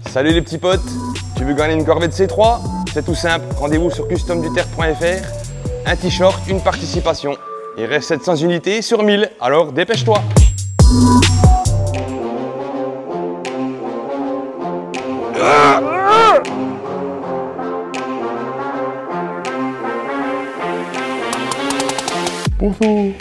Salut les petits potes, tu veux gagner une Corvette C3? C'est tout simple, rendez-vous sur customduterre.fr. Un t-shirt, une participation. Il reste 700 unités sur 1000, alors dépêche-toi. Bonjour.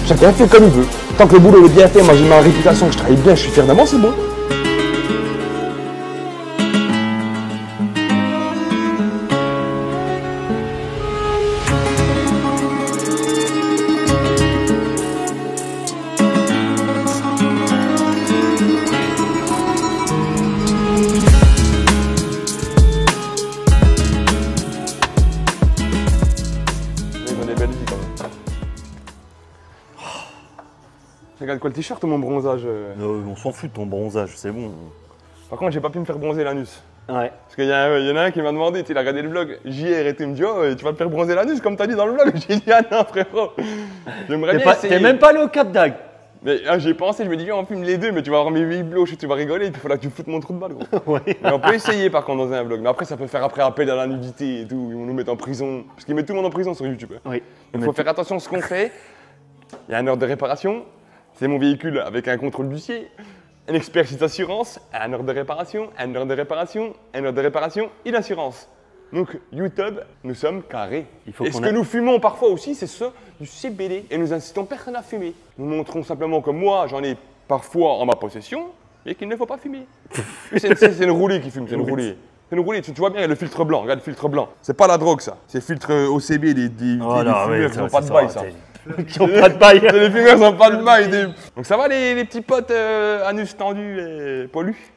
Chacun fait comme il veut. Tant que le boulot est bien fait, moi j'ai ma réputation, que je travaille bien, je suis fier de moi, c'est bon. Regarde quoi le t-shirt ou mon bronzage On s'en fout de ton bronzage, c'est bon. Par contre, j'ai pas pu me faire bronzer l'anus. Ouais. Parce qu'il y en a un qui m'a demandé, il a regardé le vlog JR et tout, il me dit oh, tu vas te faire bronzer l'anus comme t'as dit dans le vlog. J'ai dit ah non frérot, j'aimerais bien essayer. T'es même pas allé au Cap d'Agde. Mais j'ai pensé, je me dis on filme les deux, mais tu vas avoir mes 8 bloches, tu vas rigoler, et puis il faudra que tu foutes mon trou de balle gros. Ouais. Mais on peut essayer par contre dans un vlog, mais après ça peut faire après appel à la nudité et tout, ils vont nous mettre en prison. Parce qu'ils mettent tout le monde en prison sur YouTube. Oui. Il faut faire attention à ce qu'on fait. Il y a un ordre de réparation. C'est mon véhicule avec un contrôle d'huissier, un expert d'assurance, un ordre de réparation, un ordre de réparation, un ordre de réparation et l'assurance. Donc YouTube, nous sommes carrés. Et ce que nous fumons parfois aussi, c'est ça, du CBD. Et nous incitons personne à fumer. Nous montrons simplement que moi, j'en ai parfois en ma possession, et qu'il ne faut pas fumer. C'est une roulée qui fume, c'est une roulée. C'est une roulée, tu vois bien, il y a le filtre blanc, regarde le filtre blanc. C'est pas la drogue ça, c'est le filtre OCB, des fumeurs qui n'ont pas de bail ça. Qui n'ont pas de bail. Les fumeurs n'ont pas de bail. Donc ça va les petits potes anus tendus et pollus.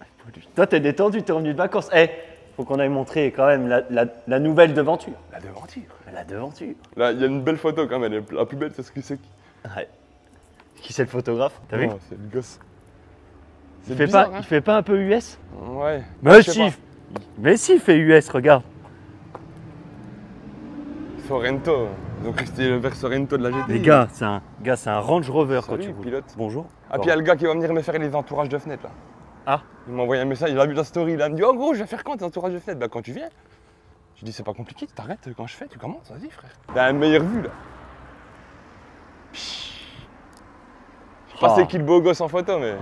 Toi t'es détendu, t'es revenu de vacances. Eh, faut qu'on aille montrer quand même la nouvelle devanture. La devanture. La devanture. Là, il y a une belle photo quand même, la plus belle c'est ce que c'est. Ouais. Qui c'est le photographe? T'as vu? C'est le gosse. Il fait pas un peu US? Ouais. Mais si, il fait US, regarde. Sorento. Ils ont resté vers Sorento de la GT. Les gars, c'est un Range Rover. Salut, quand tu pilote. Bonjour. Ah, puis il y a le gars qui va venir me faire les entourages de fenêtres là. Ah. Il m'a envoyé un message, il a vu la story là, il me dit oh gros, je vais faire quand tes entourages de fenêtres? Bah quand tu viens. Je dis c'est pas compliqué, tu t'arrêtes quand je fais, tu commences, vas-y frère. T'as une meilleure vue là. Je sais pas c'est qui le beau gosse en photo mais.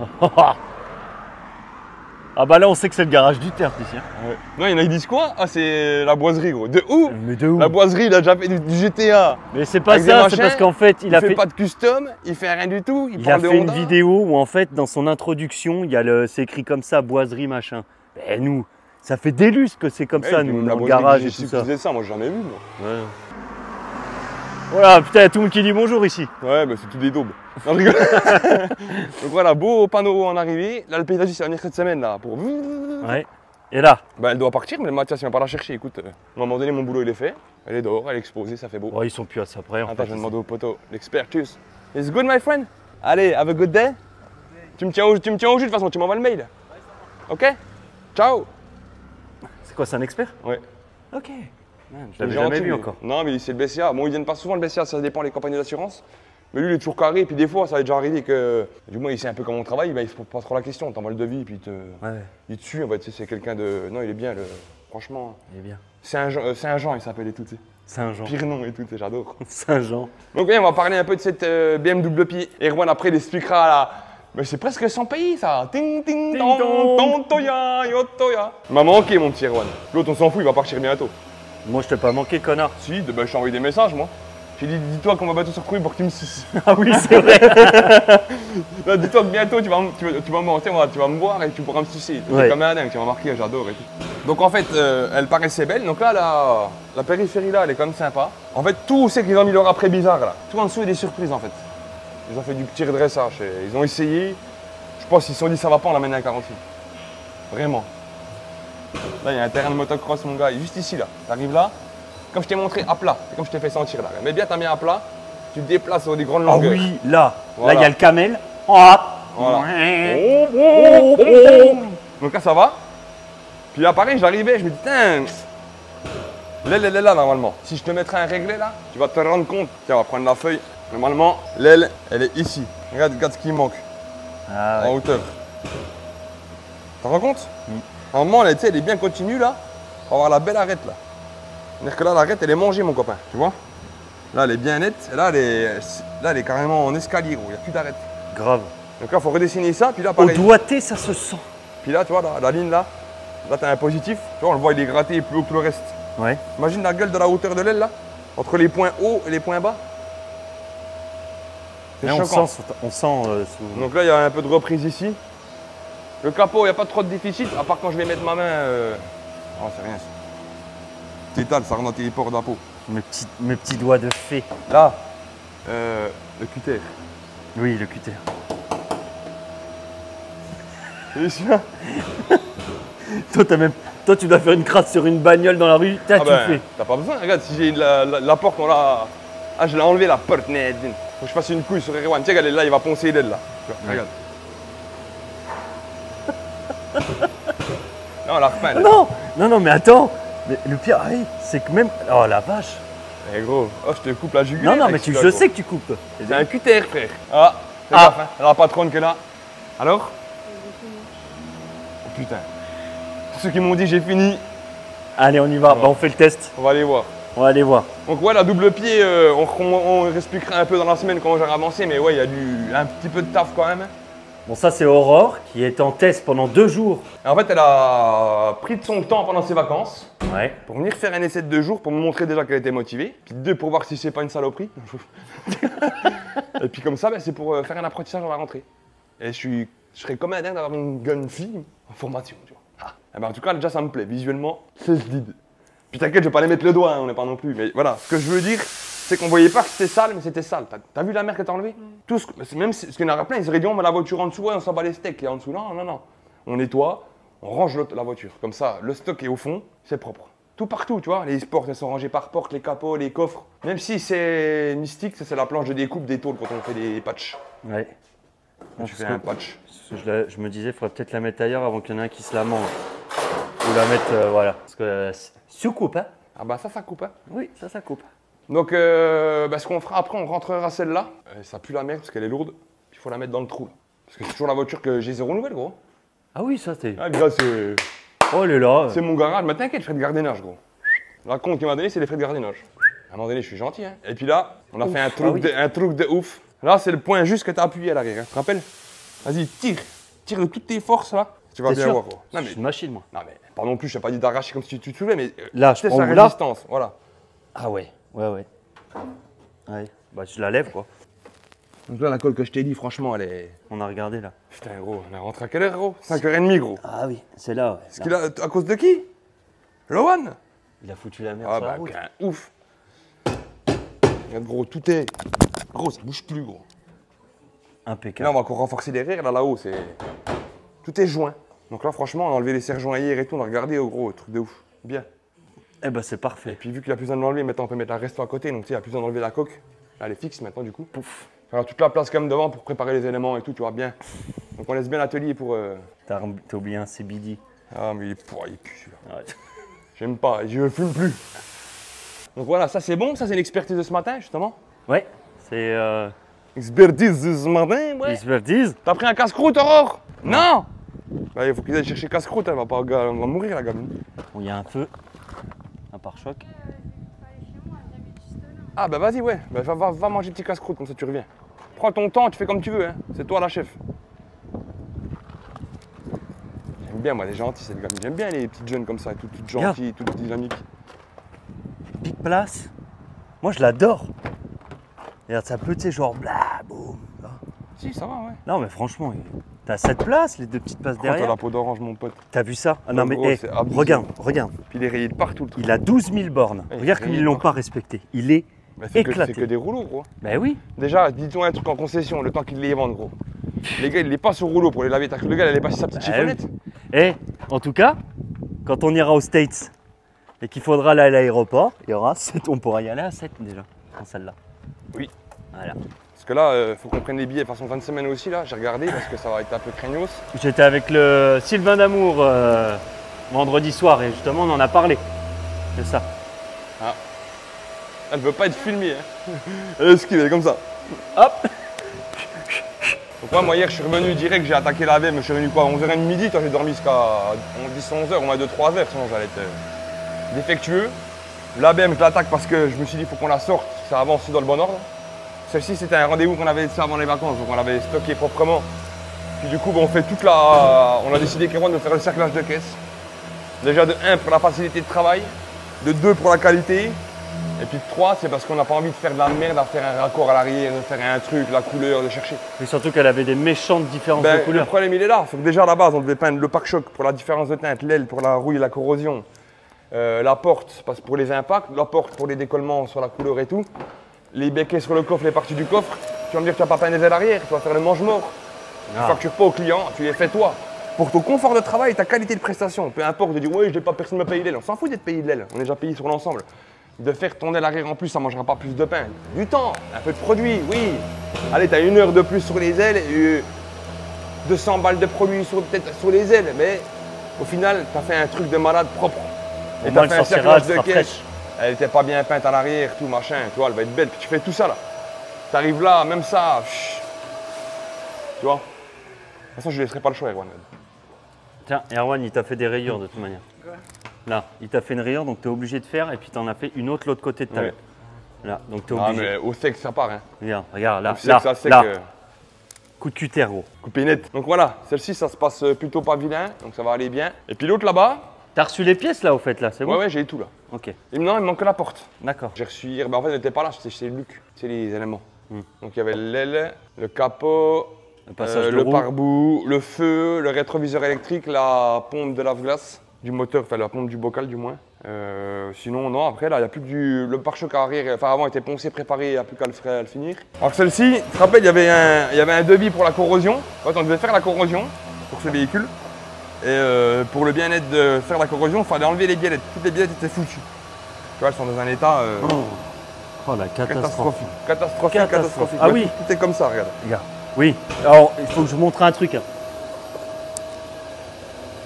Ah bah là on sait que c'est le garage du terre ici. Hein. Ouais. Non, il y en a qui disent quoi? Ah c'est la boiserie gros. De où? Mais de où? La boiserie, il a déjà fait du GTA. Mais c'est pas ça, c'est parce qu'en fait il fait pas de custom, il fait rien du tout. Il a fait une vidéo où en fait dans son introduction, il y a c'est écrit comme ça, boiserie machin. Mais nous, ça fait des lustres que c'est comme ça, nous, dans le garage et tout ça. Ça, moi j'en ai vu moi. Ouais. Voilà, putain, il y a tout le monde qui dit bonjour ici. Ouais, bah c'est tout des daubes. Non, je rigole. Donc voilà, beau panneau en arrivée. Là, le paysagiste va venir cette semaine là pour. Ouais. Et là? Bah, elle doit partir, mais Mathias, il va pas la chercher. Écoute, à un moment donné, mon boulot il est fait. Elle est dehors, elle est exposée, ça fait beau. Ouais, ils sont plus à ça près. Attends, je vais demander au poteau, l'expert. Tchuss. It's good, my friend? Allez, have a good day. Tu me tiens au jus de toute façon, tu m'envoies le mail. Ok? Ciao. C'est quoi, c'est un expert? Ouais. Ok. Je l'avais jamais vu encore. Non, mais c'est le BCA. Bon, ils viennent pas souvent le BCA, ça dépend des compagnies d'assurance. Mais lui, il est toujours carré. Et puis des fois, ça va déjà arrivé que, du moins, il sait un peu comment on travaille. Bah, il se pose pas trop la question. T'envoies le devis, puis il te suit. En fait, tu sais, c'est quelqu'un de. Non, il est bien, franchement. Il est bien. Saint-Jean, il s'appelle et tout, tu sais. Saint-Jean. Pire nom et tout, j'adore. Saint-Jean. Donc, oui, on va parler un peu de cette BMW pied. Erwan, après, il expliquera là. Mais c'est presque 100 pays, ça. Ting, ting, ton, toya, yo, toya. Il m'a manqué, mon petit Erwan. L'autre, on s'en fout, il va partir bientôt. Moi, je t'ai pas manqué, connard. Si, je t'ai envoyé des messages, moi. J'ai dit, dis-toi qu'on va battre sur Crouy pour que tu me suces. Ah oui, c'est vrai. Dis-toi que bientôt, tu vas me voir et tu pourras me sucer. Tu es comme un dingue, tu m'as marqué, j'adore et tout. Donc en fait, elle paraissait belle. Donc là, la périphérie, là, elle est quand même sympa. En fait, tout, c'est qu'ils ont mis leur après bizarre, là. Tout en dessous, il y a des surprises, en fait. Ils ont fait du petit redressage. Ils ont essayé. Je pense qu'ils se sont dit, ça va pas, on l'amène à 46. Vraiment. Là, il y a un terrain de motocross, mon gars, juste ici, là. T'arrives là, comme je t'ai montré, à plat. C'est comme je t'ai fait sentir, là. Mais bien, t'as mis à plat, tu te déplaces sur des grandes longueurs. Ah oui, là. Voilà. Là, il y a le camel. Voilà. Donc là, ça va. Puis là, pareil, j'arrivais, je me dis, tiens, L'aile, elle est là normalement. Si je te mettrais un réglé là, tu vas te rendre compte. Tiens, on va prendre la feuille. Normalement, l'aile, elle est ici. Regarde ce qui manque Ah, en ouais. hauteur. Tu te rends compte? Normalement, elle, elle est bien continue là. On va avoir la belle arête là. C'est-à-dire que là, l'arête, elle est mangée, mon copain. Tu vois? Là, elle est bien nette. Et là, elle est carrément en escalier, gros. Il n'y a plus d'arête. Grave. Donc là, il faut redessiner ça. Puis là, Au pareil. doigté, ça se sent. Puis là, tu vois, la ligne là. Là, tu as un positif. Tu vois, on le voit, il est gratté plus haut que le reste. Ouais. Imagine la gueule de la hauteur de l'aile là. Entre les points hauts et les points bas. C'est Là, on choquant. sent, Donc là, il y a un peu de reprise ici. Le capot, il n'y a pas trop de déficit, à part quand je vais mettre ma main. Oh, c'est rien ça. T'étales, ça rentre dans tes pores de la peau. mes petits doigts de fée. Là, le cutter. Oui, le cutter. C'est celui-là. Toi, tu dois faire une crasse sur une bagnole dans la rue. Ah Tu ben, fais. t'as pas besoin. Regarde, si j'ai la porte, on l'a. Ah, je l'ai enlevé la porte, net. Faut que je fasse une couille sur Erwan. Tiens, regarde, là, il va poncer l'aile là. Tu vois, regarde. Non, on l'a repeint là. Non, mais attends. Mais le pire, oui, c'est que même. Oh la vache. Eh gros, oh, je te coupe la jugulaire. Non, mais avec je celui-là, gros. sais que tu coupes. C'est un cutter, frère. Ah, fais Ah. gaffe, hein. Alors, la patronne qui est là. Alors? Oh putain. Tous ceux qui m'ont dit j'ai fini, Allez, on y va. Ouais. Bah, on fait le test. on va aller voir. On va aller voir. Donc ouais, la double pied, on expliquera un peu dans la semaine comment j'ai avancé, mais ouais, il y a un petit peu de taf quand même. Bon, ça, c'est Aurore qui est en test pendant 2 jours. Et en fait, elle a pris de son temps pendant ses vacances Ouais. pour venir faire un essai de 2 jours pour me montrer déjà qu'elle était motivée. Puis 2 pour voir si c'est pas une saloperie. Et puis comme ça, ben, c'est pour faire un apprentissage à la rentrée. Et je serais comme un dingue d'avoir une jeune fille en formation, tu vois. Ah. Eh ben, en tout cas, déjà, ça me plaît. Visuellement, c'est sdid. Puis t'inquiète, je vais pas les mettre le doigt, hein, on n'est pas non plus. Mais voilà, ce que je veux dire, c'est qu'on voyait pas que c'était sale, mais c'était sale. T'as vu la mer que t'as enlevée? Tout même ce qu'il y en a plein, ils auraient dit, on met la voiture en dessous, ouais, on s'en bat les steaks, et en dessous. Non, non, non. On nettoie, on range la voiture. Comme ça, le stock est au fond, c'est propre. Tout partout, tu vois. Les portes, elles sont rangées par porte, les capots, les coffres. Même si c'est mystique, ça, c'est la planche de découpe des tôles quand on fait des patchs. Ouais. Quand tu fais un patch. Je me disais, il faudrait peut-être la mettre ailleurs avant qu'il y en ait un qui se la mange. Ou la mettre, voilà. Parce que sous coupe, hein? Ah bah ça coupe, hein. Oui, ça coupe. Donc, ce qu'on fera après, on rentrera celle-là. Ça pue la merde parce qu'elle est lourde. Puis il faut la mettre dans le trou. Là. Parce que c'est toujours la voiture que j'ai 0 nouvelle, gros. Ah oui, ça c'est. Ah, gars, c'est Oh, elle est là. mon garage. Mais t'inquiète, frais de gardiennage, gros. La compte qu'il m'a donné, c'est les frais de gardiennage. À un moment donné, je suis gentil, hein. Et puis là, on a fait un truc, un truc de ouf. Là, c'est le point juste que t'as appuyé à l'arrière. Hein. Tu te rappelles? Vas-y, tire. Tire de toutes tes forces, là. Tu vas T'es bien sûr? voir, gros. Non, Je mais, suis une machine, moi. non, mais pas non plus, je t'ai pas dit d'arracher comme si tu te soulevais, mais Là, je c'est prends sa où, là? résistance. Voilà. Ah ouais. Ouais. Ouais. Bah, je la lève, quoi. Donc là, la colle que je t'ai dit, franchement, elle est. On a regardé, là. Putain, gros, on est rentré à quelle heure, gros? 5h30, gros. Ah oui, c'est là, ouais. Parce qu'il a, à cause de qui? Lohan? Il a foutu la merde Ah sur la bah, route. ouf. Regarde, gros, tout est. Gros, ça bouge plus, gros. Là, Impeccable. on va encore renforcer derrière, là-haut, c'est. Tout est joint. Donc là, franchement, on a enlevé les serre-joints hier et tout, on a regardé, oh, gros, truc de ouf. Bien. Eh ben, c'est Et parfait. puis, vu qu'il a plus besoin de l'enlever, maintenant, on peut mettre la resto à côté, donc tu sais, il a plus besoin d'enlever la coque. Là, elle est fixe maintenant, du coup. Pouf. Alors, toute la place quand même devant pour préparer les éléments et tout, tu vois bien. Donc, on laisse bien l'atelier pour. T'as oublié un CBD. Ah, mais il pue, celui-là. Ouais. J'aime pas, je ne fume plus. Donc voilà, ça c'est bon, ça c'est l'expertise de ce matin justement. Ouais, c'est Expertise de ce matin, ouais. expertise. T'as pris un casse-croûte, Aurore? Non. Bah, il faut qu'ils aillent chercher casse-croûte, elle va pas elle va mourir la gamine. Bon, il y a un feu, un pare-choc. Ah bah vas-y, ouais, bah, va manger petit casse-croûte, comme ça tu reviens. Prends ton temps, tu fais comme tu veux, hein. C'est toi la chef. J'aime bien moi les gentils, cette gamine. J'aime bien les petites jeunes comme ça, toutes gentilles, toutes dynamiques. Pique place. Moi, je l'adore. Regarde, ça peut, tu sais, genre, bla, boum. Si, ça va, ouais. Non, mais franchement, t'as 7 places, les 2 petites places Prends toi derrière. la peau d'orange, mon pote. T'as vu ça? Ah non, Oh, mais gros, hey, c'est abusé. regarde. Puis il est rayé de partout le truc. Il a 12 000 bornes. Ouais, Regarde comme rayé ils l'ont de pas respecté. Il est Bah, c'est éclaté. que des rouleaux, gros. Ben oui. Déjà, dis-toi un truc en concession, le temps qu'ils les vendent, gros. Les gars, ils les passent au rouleau pour les laver. T'as cru le gars, il allait passer sa petite chiffonnette. Et en tout cas, quand on ira aux States et qu'il faudra aller à l'aéroport, il y aura 7. On pourra y aller à 7 déjà, dans celle-là. Oui. Voilà. Parce que là, faut qu'on prenne les billets de façon fin de semaine aussi, là. J'ai regardé parce que ça va être un peu craignos. J'étais avec le Sylvain d'Amour vendredi soir et justement on en a parlé de ça. Ah. Elle veut pas être filmée. Hein. Elle esquive, elle est comme ça. Hop. Donc moi hier je suis revenu direct, j'ai attaqué la VM, je suis revenu quoi, 11h30 midi, toi j'ai dormi jusqu'à 10-11h, au moins de 3 heures, sinon j'allais être défectueux. La BM je l'attaque parce que je me suis dit il faut qu'on la sorte, ça avance dans le bon ordre. Celle-ci c'était un rendez-vous qu'on avait laissé avant les vacances, donc on l'avait stocké proprement. Puis du coup on fait toute la. On a décidé Kéron de faire le cerclage de caisse. Déjà de 1 pour la facilité de travail, de 2 pour la qualité. Et puis 3, c'est parce qu'on n'a pas envie de faire de la merde, à faire un raccord à l'arrière, de faire un truc, la couleur, de chercher. Et surtout qu'elle avait des méchantes différences de couleur. Le problème il est là, c'est que déjà à la base on devait peindre le pare-choc pour la différence de teinte, l'aile pour la rouille et la corrosion, la porte parce que pour les impacts, la porte pour les décollements sur la couleur et tout, les béquets sur le coffre, les parties du coffre. Tu vas me dire que tu vas pas peindre les ailes arrière, tu vas faire le mange-mort. Tu factures pas au client, tu les fais toi. Pour ton confort de travail et ta qualité de prestation, peu importe de dire ouais, je n'ai pas personne me payer l'aile, on s'en fout d'être payé de l'aile, on est déjà payé sur l'ensemble. De faire ton aile arrière en plus, ça ne mangera pas plus de pain. Du temps, un peu de produit, oui. Allez, tu as 1 heure de plus sur les ailes et 200 balles de produit peut-être sur les ailes, mais au final, tu as fait un truc de malade propre. Et tu as fait un cerclage de caisse. Elle n'était pas bien peinte à l'arrière, tout machin, tu vois, elle va être belle. Puis tu fais tout ça là. Tu arrives là, même ça, tu vois. De toute façon, je ne laisserai pas le choix, Erwan. Tiens, Erwan, il t'a fait des rayures de toute manière. Là, il t'a fait une rayure, donc tu es obligé de faire, et puis tu en as fait une autre l'autre côté de ta main. Là, donc tu es obligé. Ah, mais au sec, ça part. Hein. Regarde, là, sec, ça sec, là. Coup de cutter, gros. Coupé net. Donc voilà, celle-ci, ça se passe plutôt pas vilain, donc ça va aller bien. Et puis l'autre là-bas. T'as reçu les pièces là, au fait, là, c'est bon? Ouais, j'ai tout là. Ok. Et maintenant, il me manque que la porte. D'accord. J'ai reçu hier, en fait, elle n'était pas là, c'était chez Luc, c'est les éléments. Donc il y avait l'aile, le capot, le pare-boue, le feu, le rétroviseur électrique, la pompe de lave-glace du moteur, enfin la pompe du bocal du moins. Sinon, non, après là, il n'y a plus que le pare-choc arrière, enfin avant il était poncé, préparé, il n'y a plus qu'à le finir. Alors celle-ci, tu te rappelles, il y avait un devis pour la corrosion. En fait, on devait faire la corrosion pour ce véhicule. Et pour le bien-être de faire la corrosion, il fallait enlever les biellettes. Toutes les biellettes étaient foutues. Tu vois, elles sont dans un état Oh la catastrophe. Catastrophique. Ah oui. Tout est comme ça, regarde. Regarde. Oui. Alors, il faut que je vous montre un truc. Hein.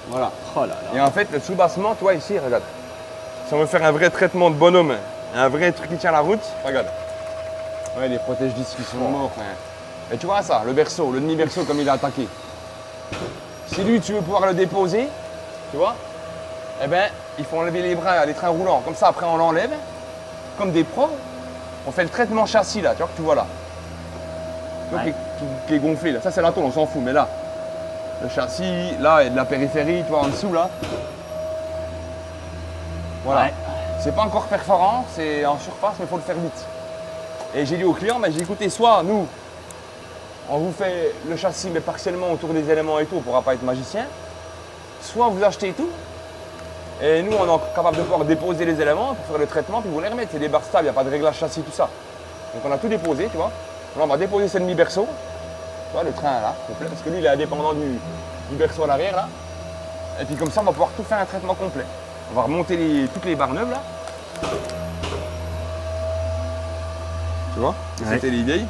Voilà. Oh là là. Et en fait, le soubassement, toi ici, regarde. Si on veut faire un vrai traitement de bonhomme, un vrai truc qui tient la route, regarde. Ouais, les protège-disques qui sont morts. Et tu vois ça, le berceau, le demi-berceau comme il a attaqué. Si lui, tu veux pouvoir le déposer, tu vois, eh ben, il faut enlever les bras, les trains roulants. Comme ça, après, on l'enlève, comme des pros. On fait le traitement châssis, là, tu vois, que tu vois là. Donc, qui est gonflé, là. Ça, c'est la tôle, on s'en fout. Mais là, le châssis, là, et de la périphérie, tu vois, en dessous, là. Voilà. Ouais. C'est pas encore perforant, c'est en surface, mais il faut le faire vite. Et j'ai dit au client, j'ai écouté, soit nous, on vous fait le châssis, mais partiellement autour des éléments et tout, on ne pourra pas être magicien. Soit vous achetez tout, et nous, on est capable de pouvoir déposer les éléments pour faire le traitement, puis vous les remettre. C'est des barres stables, il n'y a pas de réglage châssis, tout ça. Donc on a tout déposé, tu vois. Là, on va déposer ce demi-berceau, tu vois, le train là, complet, parce que lui, il est indépendant du berceau à l'arrière, là. Et puis comme ça, on va pouvoir tout faire un traitement complet. On va remonter toutes les barres neuves, là. Tu vois, c'était les vieilles.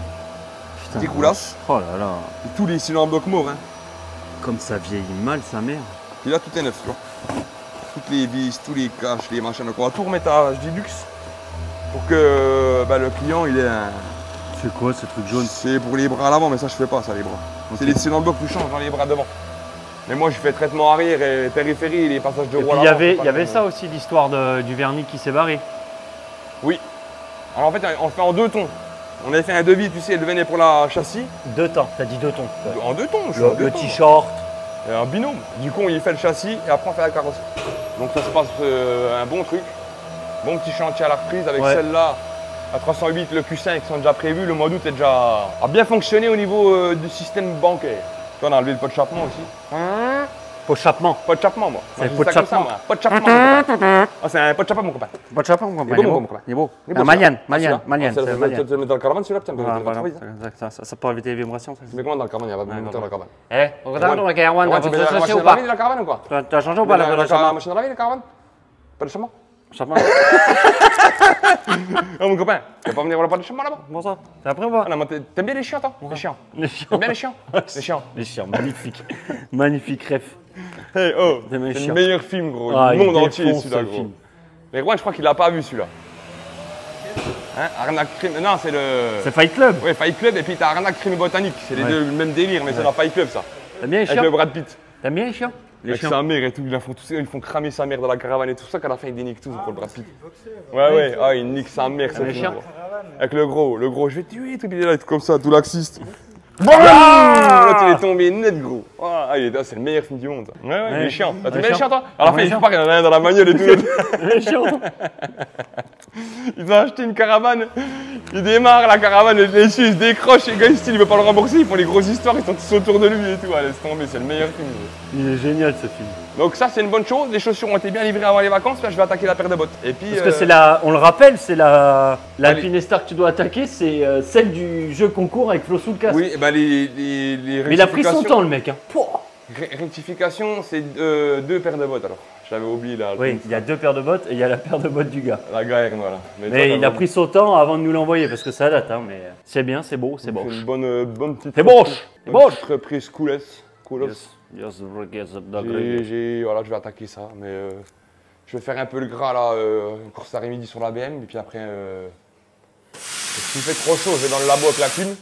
Des coulasses. Oh là là. Et tous les cylindres en bloc mort. Hein. Comme ça vieillit mal, sa mère. Et là, tout est neuf, tu vois. Toutes les vis, tous les caches, les machins. Donc on va tout remettre à HD Luxe pour que le client, il ait un... C'est quoi ce truc jaune? C'est pour les bras à l'avant, mais ça je fais pas ça, les bras. Okay. C'est les cylindres blocs que tu changes dans les bras devant. Mais moi, je fais traitement arrière et périphérie, les passages de roue à l'avant. Il y avait ça aussi, l'histoire du vernis qui s'est barré. Oui. Alors en fait, on le fait en 2 tons. On avait fait un devis, tu sais, elle venait pour la châssis. 2 tons, t'as dit 2 tons. En 2 tons, je suis le t-shirt. Un binôme. Du coup, il fait le châssis et après on fait la carrosserie. Donc ça se passe un bon truc. Bon petit chantier à la reprise avec celle-là. À 308, le Q5 sont déjà prévus. Le mois d'août a bien fonctionné au niveau du système bancaire. Tu vois, on a enlevé le pot de chappement aussi. Pot de chappement. Pot de chappement, moi. C'est pot de chappement. Pot de chappement, mon copain. Ah, c'est un pot de chappement, mon copain. Pot de chappement, mon copain. Il est beau, mon copain. Il est beau. Maniane. Tu le mets dans le caravane, celui-là, ça peut éviter les vibrations. Tu mets comment dans le caravane? Il n'y a pas de moteur dans le caravane. Eh, regarde, on tu mets la machine à laver dans le caravane ou quoi? Tu as changé ou pas la machine à laver, le caravane? Pas de chappement? Chappement. Oh mon copain, tu vas pas venir voir le pot de chappement là-bas? Bon ça, t'es après ou pas? T'aimes bien les chiens, toi? Les chiens. T'aimes bien les chiens? Les chiens. Les chiens, magnifique. Magnifique ref. Hey oh, c'est le meilleur film gros, du monde entier celui-là gros. Mais moi je crois qu'il l'a pas vu celui-là. Hein, Arnaque crime. Non, c'est le. C'est Fight Club. Ouais, Fight Club et puis t'as Arnaque crime botanique. C'est les deux le même délire, mais c'est dans Fight Club ça. T'aimes bien les Avec le chiens? Brad Pitt. T'aimes bien les chiens? Les Avec chiens. sa mère et tout, ils font cramer sa mère dans la caravane et tout ça qu'à la fin ils déniquent tout pour le Brad Pitt. Ouais, ah il nique sa mère, c'est les chiens. Avec le gros, je vais te tuer, tout il est là, tout comme ça, tout laxiste. Là tu es tombé net gros. Ah, c'est le meilleur film du monde. Ouais, les chiens. Tu mets les chiens toi? À la fin il part, il y en a un dans la bagnole et tout. Les chiens. Ils ont acheté une caravane, ils démarrent la caravane, les chiens ils se décrochent, les gars ils veulent pas le rembourser, ils font les grosses histoires, ils sont tous autour de lui et tout. Allez, laisse tomber, c'est le meilleur film. Il est génial ce film. Donc ça c'est une bonne chose, les chaussures ont été bien livrées avant les vacances, là je vais attaquer la paire de bottes. Et puis, Parce que c'est on le rappelle, c'est l'Alpinestar que tu dois attaquer, c'est celle du jeu concours avec Flo sous le casque. Oui, bah les Mais il a pris son temps le mec. Hein. Rectification, c'est deux paires de bottes alors. Je l'avais oublié là. Oui, il y a deux paires de bottes et il y a la paire de bottes du gars. La Gaerne, voilà. Mais il a pris son temps avant de nous l'envoyer parce que ça date, hein, mais c'est bien, c'est beau, c'est beau. C'est une bonne petite. C'est beau. C'est beau. Reprise coolest. Yes, Voilà, je vais attaquer ça, mais je vais faire un peu le gras là, une course après-midi sur la BM, et puis après, s'il fait trop chaud, je vais dans le labo avec la clim.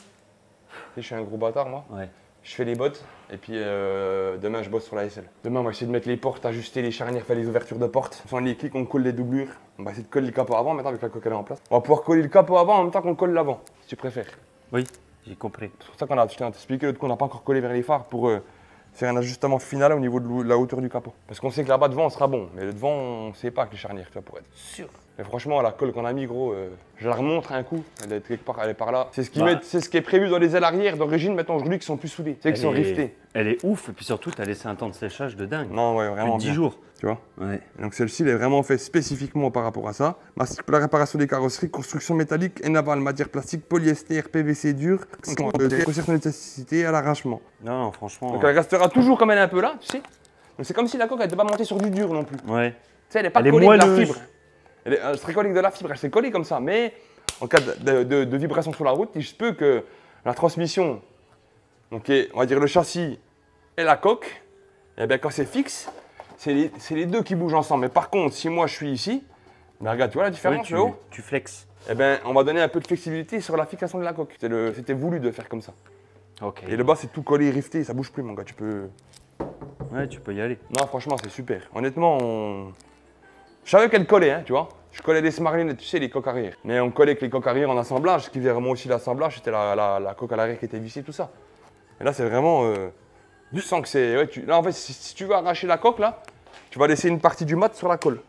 Je suis un gros bâtard moi. Ouais. Je fais les bottes, et puis demain je bosse sur la SL. Demain on va essayer de mettre les portes, ajuster les charnières, faire les ouvertures de portes. On les clics, on colle les doublures. On va essayer de coller le capot avant maintenant avec la coque elle est en place. On va pouvoir coller le capot avant en même temps qu'on colle l'avant, si tu préfères. Oui, j'ai compris. C'est pour ça qu'on a, je t'ai expliqué l'autre coup, on n'a pas encore collé vers les phares pour faire un ajustement final au niveau de la hauteur du capot. Parce qu'on sait que là-bas devant on sera bon, mais le devant on sait pas avec les charnières, tu vois, pour être sûr. Mais franchement, la colle qu'on a mis, gros, je la remontre un coup, elle est quelque part, elle est par là. C'est ce qui est prévu dans les ailes arrière d'origine, maintenant aujourd'hui, qui sont plus soudées, c'est qui sont riftés. Elle est ouf, et puis surtout, tu as laissé un temps de séchage de dingue. Non, ouais, vraiment. Plus de 10 jours. Tu vois. Ouais. Donc celle-ci, elle est vraiment faite spécifiquement par rapport à ça. Mastic pour la réparation des carrosseries, construction métallique et navale, matière plastique, polyester, PVC dur, conservation de nécessité à l'arrachement. Non, franchement. Donc elle restera toujours comme elle est un peu là, tu sais. Donc c'est comme si la coque n'était pas montée sur du dur non plus. Ouais. Tu sais, elle n'est pas collée de la fibre. Elle serait collée de la fibre, elle s'est collée comme ça. Mais en cas de vibration sur la route, il se peut que la transmission, donc on va dire le châssis et la coque, et bien quand c'est fixe, c'est les deux qui bougent ensemble. Mais par contre, si moi je suis ici, ben regarde, tu vois la différence, le haut ? Tu flexes. Eh bien, on va donner un peu de flexibilité sur la fixation de la coque. C'était voulu de faire comme ça. Ok. Et le bas, c'est tout collé, rifté, ça bouge plus, mon gars. Tu peux. Ouais, tu peux y aller. Non, franchement, c'est super. Honnêtement, je savais qu'elle collait, hein, tu vois. Je collais des Smarline, tu sais, les coques arrière. Mais on collait avec les coques arrière en assemblage. Ce qui faisait vraiment aussi l'assemblage, c'était la coque à l'arrière qui était vissée, tout ça. Et là, c'est vraiment. Tu sens que c'est. Ouais, là, en fait, si tu veux arracher la coque, là, tu vas laisser une partie du mat sur la colle.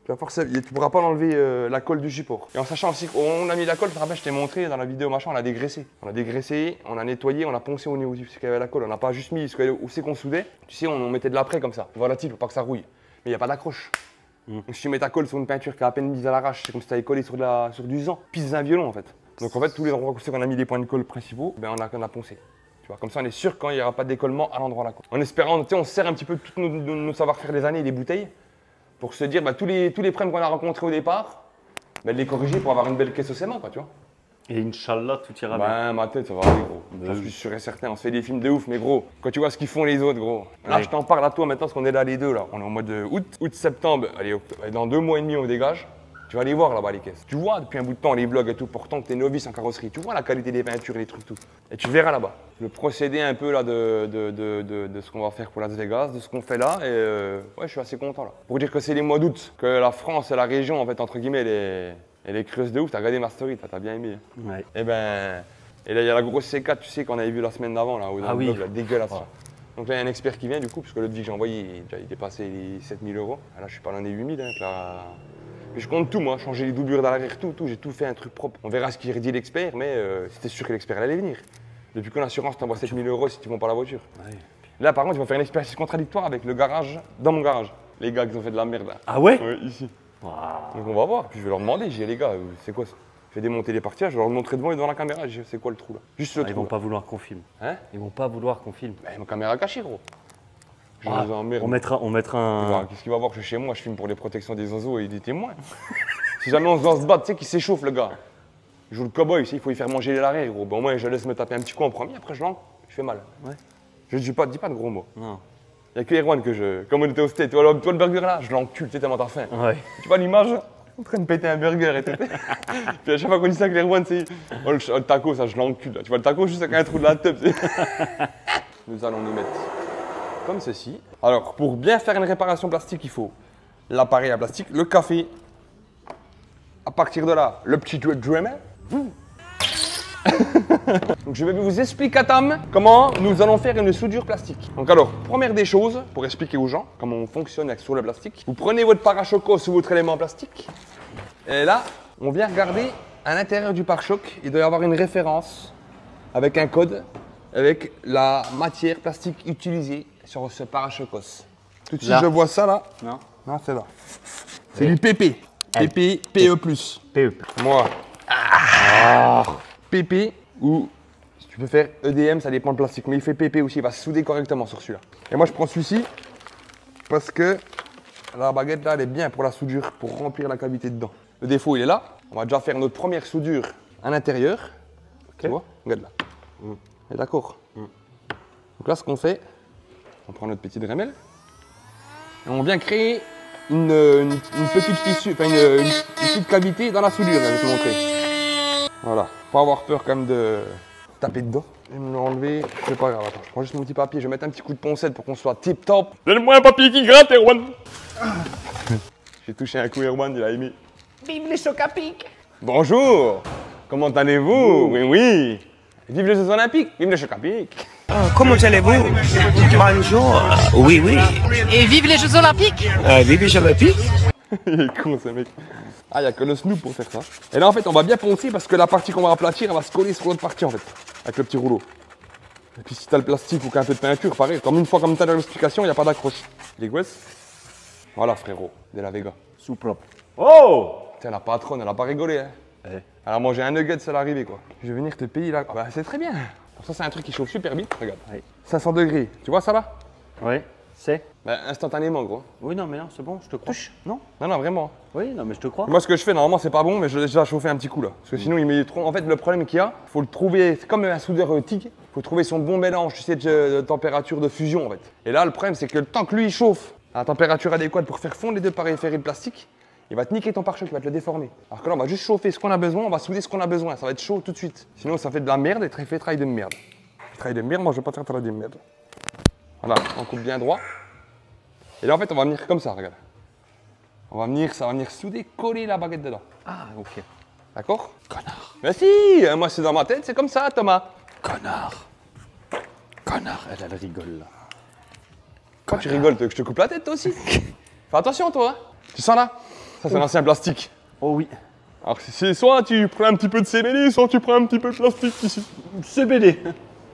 Tu ne pourras pas enlever la colle du support. Et en sachant aussi qu'on a mis la colle, tu te rappelles, je t'ai montré dans la vidéo, machin, on a dégraissé. On a dégraissé, on a nettoyé, on a poncé au niveau où il y avait la colle. On n'a pas juste mis où c'est qu'on soudait. Tu sais, on mettait de l'après comme ça. Volatile pour pas que ça rouille. Mais il n'y a pas d'accroche. Donc si tu mets ta colle sur une peinture qui est à peine mise à l'arrache, c'est comme si tu avais collé sur du zan. Pisse un violon en fait. Donc en fait, tous les endroits où on a mis les points de colle principaux, ben, on a poncé. Tu vois, comme ça, on est sûr qu'il n'y aura pas de décollement à l'endroit là. En espérant, tu sais, on sert un petit peu tout nos savoir-faire des années et des bouteilles. Pour se dire, bah, tous les problèmes qu'on a rencontrés au départ, bah, les corriger pour avoir une belle caisse au ciment, quoi, tu vois. Et Inch'Allah, tout ira bien. Ben, ma tête, ça va aller, gros. J'en suis sûr et certain. On se fait des films de ouf, mais gros, quand tu vois ce qu'ils font les autres, gros. Là, je t'en parle à toi maintenant, parce qu'on est là les deux, là. On est en mode août, septembre. Allez, dans 2 mois et demi, on dégage. Tu vas aller voir là-bas les caisses. Tu vois depuis un bout de temps les blogs et tout, pourtant que tu es novice en carrosserie. Tu vois la qualité des peintures et les trucs, tout. Et tu verras là-bas. Le procédé un peu là de ce qu'on va faire pour Las Vegas, de ce qu'on fait là. Et ouais, je suis assez content là. Pour dire que c'est les mois d'août, que la France et la région, en fait, entre guillemets, elle est creuse de ouf. T'as regardé ma story, t'as bien aimé. Ouais. Et ben, et là, il y a la grosse C4, tu sais, qu'on avait vu la semaine d'avant, là, dans le blog, là, dégueulasse. Ouais. Donc là, il y a un expert qui vient, du coup, parce que l'autre vie que j'ai envoyé, il dépassait les 7000 €. Là, je suis pas loin des 8000, hein, là. Mais je compte tout, moi, changer les doublures d'arrière, tout, j'ai tout fait un truc propre. On verra ce qu'il redit l'expert, mais c'était sûr que l'expert allait venir. Depuis que l'assurance t'envoie 7000 € si tu vends pas la voiture. Ouais. Là, par contre, ils vont faire une expertise contradictoire avec le garage, dans mon garage. Les gars qui ont fait de la merde. Là. Ah ouais? Ouais, ici. Wow. Donc on va voir, puis je vais leur demander, j'ai les gars, c'est quoi ça? Je vais démonter les parties, je vais leur montrer devant et devant la caméra, c'est quoi le trou là? Juste le trou. Ils vont là. pas vouloir qu'on filme. Hein? Ils vont pas vouloir qu'on filme. Bah, ma caméra cachée, gros. Je Ah, les emmerde. on mettra un. Qu'est-ce qu'il va voir que je suis chez moi, je filme pour les protections des oiseaux et des témoins. Si jamais on doit se battre, tu sais qu'il s'échauffe le gars. Il joue le cowboy, il faut y faire manger l'arrêt, gros. Bon, moi je laisse me taper un petit coup en premier, après je fais mal. Ouais. Je dis pas de gros mots. Non. Il n'y a que Erwan que je. Comme on était au steak, toi le burger là, je l'encule tellement t'as faim. Ouais. Tu vois l'image? en train de péter un burger et tout. Puis à chaque fois qu'on dit ça avec les Erwan, c'est oh, le taco, ça je l'encule. Tu vois le taco juste avec un trou de la tête. Nous allons nous mettre comme ceci. Alors pour bien faire une réparation plastique, il faut l'appareil à plastique, le café. À partir de là, le petit drummer. Donc je vais vous expliquer à Tam comment nous allons faire une soudure plastique. Donc alors, première des choses, pour expliquer aux gens comment on fonctionne avec sur le plastique, vous prenez votre parachocos ou votre élément plastique, et là, on vient regarder à l'intérieur du pare-choc, il doit y avoir une référence avec un code, avec la matière plastique utilisée sur ce parachocos. Tout de suite, je vois ça là. Non. Non, c'est là. C'est du PP. PP, PE+. PE. Moi. PP ou si tu peux faire EDM, ça dépend de plastique. Mais il fait PP aussi, il va se souder correctement sur celui-là. Et moi je prends celui-ci parce que la baguette là elle est bien pour la soudure, pour remplir la cavité dedans. Le défaut il est là. On va déjà faire notre première soudure à l'intérieur. Okay. Tu vois? Regarde là. Et d'accord. Donc là ce qu'on fait, on prend notre petit Dremel et on vient créer une petite fissure, enfin une petite cavité dans la soudure, je vais te montrer. Voilà, pas avoir peur quand même de taper dedans. Je vais me l'enlever, c'est pas grave, attends, je prends juste mon petit papier, je vais mettre un petit coup de poncette pour qu'on soit tip top. Donne-moi un papier qui gratte, Erwan. J'ai touché un coup, Erwan, il a aimé. Vive les chocs à pic. Bonjour, comment allez-vous? Oui, oui. Vive les Jeux Olympiques, vive les chocs à pic. Comment allez-vous? Bonjour. Oui, oui. Et vive les Jeux Olympiques! Vive les Jeux Olympiques. Il est con ce mec. Ah, il n'y a que le Snoop pour faire ça. Et là, en fait, on va bien poncer parce que la partie qu'on va aplatir, elle va se coller sur l'autre partie, en fait, avec le petit rouleau. Et puis, si tu as le plastique ou qu'un peu de peinture, pareil, comme une fois, comme tu as dans l'explication, il n'y a pas d'accroche. Les gouesses. Voilà, frérot, de la Vega. Sous propre. Oh! Tiens, la patronne, elle n'a pas rigolé, hein. Ouais. Elle a mangé un nugget, c'est l'arrivée, quoi. Je vais venir te payer là. Ah, bah, c'est très bien. Ça, c'est un truc qui chauffe super vite, regarde. Oui. 500 degrés. Tu vois ça là? Ouais, c'est. Bah, instantanément, gros. Oui, non, mais non, c'est bon, je te crois. Non? Non, non, vraiment. Oui, non, mais je te crois. Moi, ce que je fais, normalement, c'est pas bon, mais je l'ai déjà chauffé un petit coup là. Parce que sinon, il met trop. En fait, le problème qu'il y a, faut le trouver. C'est comme un soudeur TIG. Il faut trouver son bon mélange, tu sais, de température de fusion en fait. Et là, le problème, c'est que le temps que lui il chauffe à la température adéquate pour faire fondre les deux périphériques plastiques, il va te niquer ton pare-choc, il va te le déformer. Alors que là, on va juste chauffer ce qu'on a besoin, on va souder ce qu'on a besoin. Ça va être chaud tout de suite. Sinon, ça fait de la merde et fait travail de merde. Travail de merde, moi, je vais pas faire travail de merde. Voilà, on coupe bien droit. Et là, en fait, on va venir comme ça, regarde. On va venir, ça va venir souder, coller la baguette dedans. Ah, ok. D'accord? Connard. Mais si, moi c'est dans ma tête, c'est comme ça, Thomas. Connard. Connard. Elle rigole là. Quand tu rigoles, tu veux que je te coupe la tête toi aussi? Fais attention toi, hein. Tu sens là? Ça c'est l'ancien plastique. Oh oui. Alors c'est soit tu prends un petit peu de CBD, soit tu prends un petit peu de plastique ici. CBD.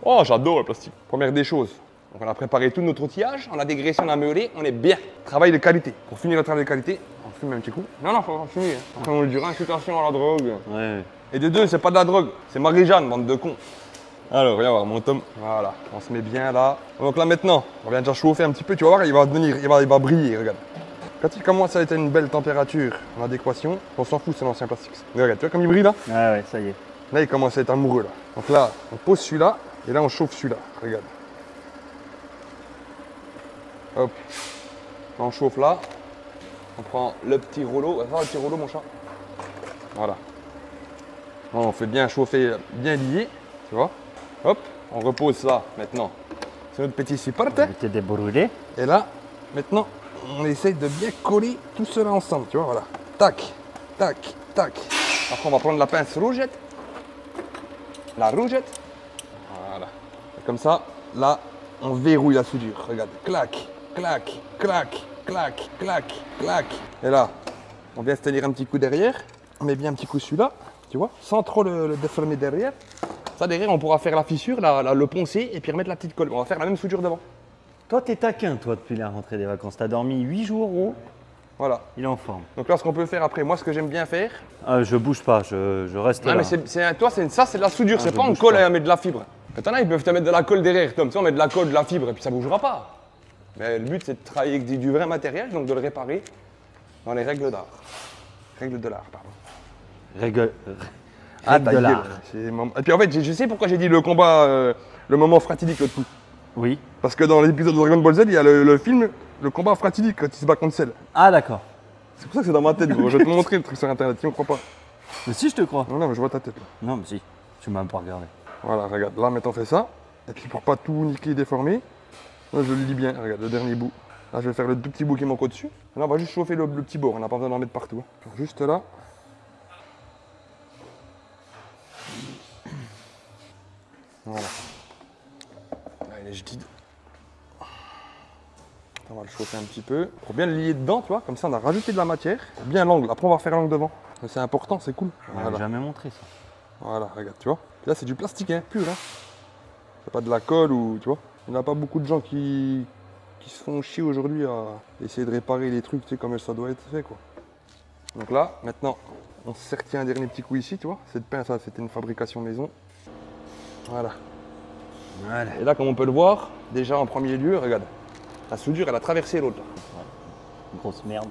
Oh, j'adore le plastique. Première des choses. Donc on a préparé tout notre outillage, on a dégraissé, on a meulé, on est bien. Travail de qualité. Pour finir le travail de qualité, on fume un petit coup. Non, non, faut fumer. Après on le dira, incitation à la drogue. Ouais. Et de deux, c'est pas de la drogue, c'est Marie-Jeanne, bande de cons. Alors, viens voir mon Tom. Voilà, on se met bien là. Donc là maintenant, on vient déjà chauffer un petit peu, tu vas voir, il va devenir, il va briller, regarde. Quand il commence à être à une belle température, en adéquation, on s'en fout, c'est l'ancien plastique. Mais regarde, tu vois comme il brille là? Ah ouais, ça y est. Là, il commence à être amoureux là. Donc là, on pose celui-là, et là, on chauffe celui-là, regarde. Hop. Là, on chauffe là. On prend le petit rouleau. Va voir le petit rouleau, mon chat. Voilà. Là, on fait bien chauffer, bien lié, tu vois. Hop, on repose ça maintenant sur notre petit support. Éviter de brûler. Et là, maintenant, on essaye de bien coller tout cela ensemble, tu vois, voilà. Tac, tac, tac. Après, on va prendre la pince rougette. La rougette. Voilà. Et comme ça, là, on verrouille la soudure. Regarde, clac, clac, clac, clac, clac, clac. Et là, on vient se tenir un petit coup derrière. On met bien un petit coup celui-là, tu vois, sans trop le déformer derrière. Ça, derrière, on pourra faire la fissure, le poncer et puis remettre la petite colle. On va faire la même soudure devant. Toi, t'es taquin, toi, depuis la rentrée des vacances. T'as dormi 8 jours, gros. Voilà. Il est en forme. Donc là, ce qu'on peut faire après, moi, ce que j'aime bien faire. Je bouge pas, je reste là. Non, mais toi, ça, c'est de la soudure, c'est je pas en bouge colle pas. à mettre de la fibre. Maintenant, ils peuvent te mettre de la colle derrière, Tom. Tu sais, on met de la colle, de la fibre, et puis ça bougera pas. Mais le but, c'est de travailler avec du vrai matériel, donc de le réparer dans les règles d'art. Règles de l'art, pardon. Règle Ah, de l'art. Et puis en fait, je sais pourquoi j'ai dit le combat, le moment fatidique l'autre coup. Oui. Parce que dans l'épisode de Dragon Ball Z, il y a le film, le combat fatidique quand il se bat contre Cell. Ah, d'accord. C'est pour ça que c'est dans ma tête, gros. Je vais te montrer le truc sur internet, si on croit pas. Mais si, je te crois. Non, mais je vois ta tête là. Non, mais si. Tu m'as pas regardé. Voilà, regarde, là maintenant on fait ça. Et puis pour pas tout niquer et déformer, là je le lis bien, regarde, le dernier bout. Là je vais faire le tout petit bout qui manque au-dessus. Là on va juste chauffer le petit bord, on n'a pas besoin d'en mettre partout. Hein. Juste là. Voilà. Là il est jadide. On va le chauffer un petit peu. Pour bien le lier dedans, tu vois, comme ça on a rajouté de la matière. Bien l'angle, après on va refaire l'angle devant. C'est important, c'est cool. On m'a jamais montré ça. Voilà, regarde, tu vois. Là c'est du plastique hein, pur. Hein. C'est pas de la colle ou tu vois. Il n'y a pas beaucoup de gens qui se font chier aujourd'hui à essayer de réparer les trucs, tu sais, comme ça doit être fait quoi. Donc là, maintenant, on se sertit un dernier petit coup ici, tu vois. Cette pince, ça, c'était une fabrication maison. Voilà. Voilà. Et là, comme on peut le voir, déjà en premier lieu, regarde, la soudure, elle a traversé l'autre. Grosse merde.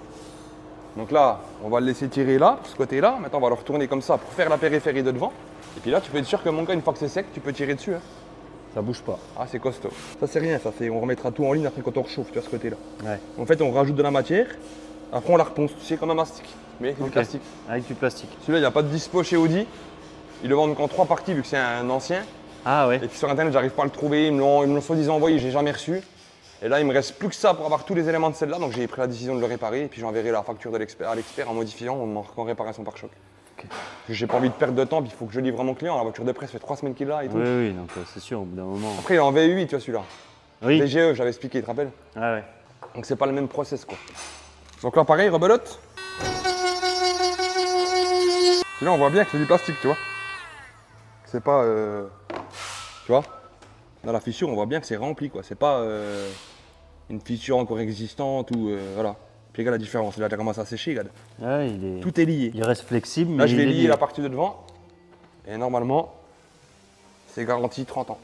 Donc là, on va le laisser tirer là, ce côté-là. Maintenant, on va le retourner comme ça pour faire la périphérie de devant. Et puis là, tu peux être sûr que mon gars, une fois que c'est sec, tu peux tirer dessus. Hein. Ça bouge pas. Ah, c'est costaud. Ça, c'est rien, ça. On remettra tout en ligne après quand on réchauffe, tu vois, ce côté-là. Ouais. En fait, on rajoute de la matière. Après, on la reponce, tu sais, comme un mastic. Mais c'est du plastique. Avec du plastique. Celui-là, il n'y a pas de dispo chez Audi. Ils le vendent qu'en 3 parties, vu que c'est un ancien. Ah ouais. Et puis sur Internet, j'arrive pas à le trouver. Ils me l'ont soi-disant envoyé, j'ai jamais reçu. Et là, il me reste plus que ça pour avoir tous les éléments de celle-là. Donc, j'ai pris la décision de le réparer. Et puis, j'enverrai la facture de à l'expert en modifiant, en marquant réparation par choc. Okay. J'ai pas envie de perdre de temps, puis il faut que je livre à mon client. La voiture de presse fait 3 semaines qu'il l'a et tout. Oui, oui, donc c'est sûr, au bout d'un moment. Après, il est en VU8, tu vois, celui-là. Oui. DGE, j'avais expliqué, tu te rappelles? Ah ouais. Donc, c'est pas le même process, quoi. Donc là, pareil, rebelote. Là, on voit bien que c'est du plastique, tu vois. C'est pas. Tu vois? Dans la fissure, on voit bien que c'est rempli, quoi. C'est pas une fissure encore existante ou. Voilà. Puis regarde la différence. Là, tu commences à sécher, regarde. Ouais, il est. Tout est lié. Il reste flexible, mais. Là, je vais il est lier lié. la partie de devant. Et normalement, c'est garanti 30 ans.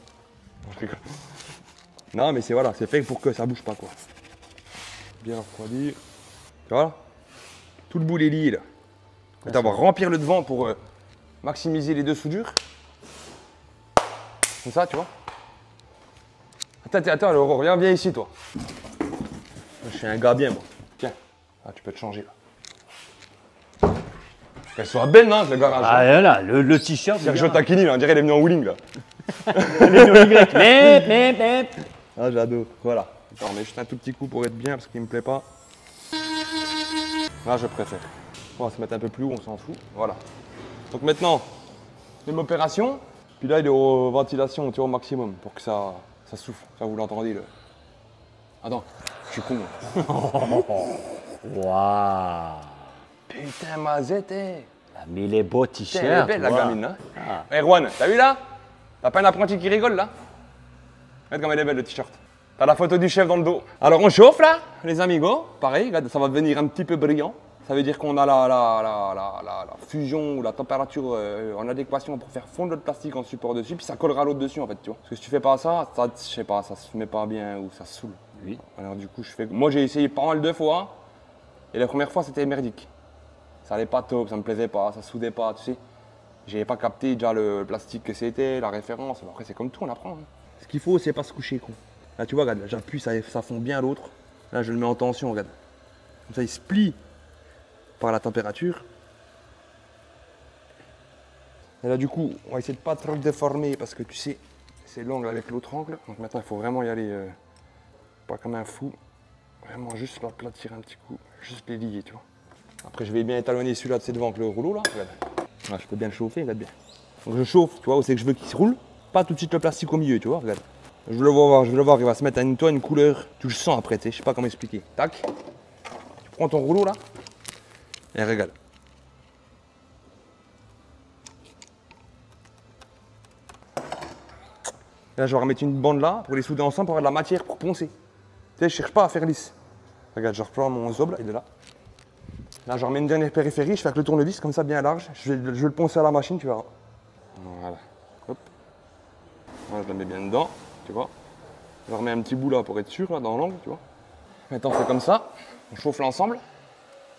Non, je rigole. Non, mais c'est voilà, c'est fait pour que ça bouge pas, quoi. Bien refroidir. Tu vois? Tout le bout est lié, là. Maintenant, on va remplir le devant pour maximiser les deux soudures. Comme ça, tu vois. Attends, Laurent, viens ici, toi. Je suis un gars bien, moi. Tiens, ah, tu peux te changer, là. Qu'elle soit belle, non, le garage. Ah là, le t-shirt. Sergio Tacchini, là, on dirait qu'elle est venue en wheeling, là. Mais. Ah, j'adore. Voilà. Attends, mais juste un tout petit coup pour être bien, parce qu'il me plaît pas. Là, je préfère. On va se mettre un peu plus haut, on s'en fout. Voilà. Donc maintenant, même opération. Puis là, il est aux ventilations, tu vois, au maximum, pour que ça souffle. Ça, vous l'entendez, le... Attends, je suis con. Waouh. Putain, Mazette, Mais les beaux elle est t-shirts. belle, la wow. gamine, là. Ah. Erwan, t'as vu, là? T'as pas un apprenti qui rigole, là? Regarde comme elle est belle, le t-shirt. T'as la photo du chef dans le dos. Alors, on chauffe, là, les amigos. Pareil, regarde, ça va devenir un petit peu brillant. Ça veut dire qu'on a la fusion ou la température en adéquation pour faire fondre le plastique en support dessus, puis ça collera l'autre dessus en fait, tu vois. Parce que si tu fais pas ça, je sais pas, ça se met pas bien ou ça saoule. Oui. Alors du coup, moi j'ai essayé pas mal de fois, et la première fois c'était merdique. Ça allait pas top, ça me plaisait pas, ça soudait pas, tu sais. J'avais pas capté déjà le plastique que c'était, la référence. Après c'est comme tout, on apprend. Hein. Ce qu'il faut, c'est pas se coucher con. Là tu vois, regarde, j'appuie, ça fond bien l'autre. Là je le mets en tension, regarde. Comme ça il se plie par la température. Et là du coup, on va essayer de pas trop le déformer parce que tu sais, c'est l'angle avec l'autre angle. Donc maintenant il faut vraiment y aller pas comme un fou. Vraiment juste l'aplatir un petit coup, juste les lier, tu vois. Après je vais bien étalonner celui-là de devant avec le rouleau là. Regarde. Là, je peux bien le chauffer, regarde bien. Donc je chauffe, tu vois, où c'est que je veux qu'il se roule. Pas tout de suite le plastique au milieu, tu vois, regarde. Je veux le voir, il va se mettre à une couleur. Tu le sens après, tu sais, je sais pas comment expliquer. Tac. Tu prends ton rouleau là. Et regarde. Là, je vais remettre une bande là pour les souder ensemble pour avoir de la matière pour poncer. Tu sais, je cherche pas à faire lisse. Regarde, je reprends mon zob là, il est là. Là, je remets une dernière périphérie, je fais avec le tournevis comme ça bien large. Je vais le poncer à la machine, tu verras. Voilà. Hop. Voilà, je le mets bien dedans, tu vois. Je remets un petit bout là pour être sûr, là, dans l'angle, tu vois. Maintenant, on fait comme ça. On chauffe l'ensemble,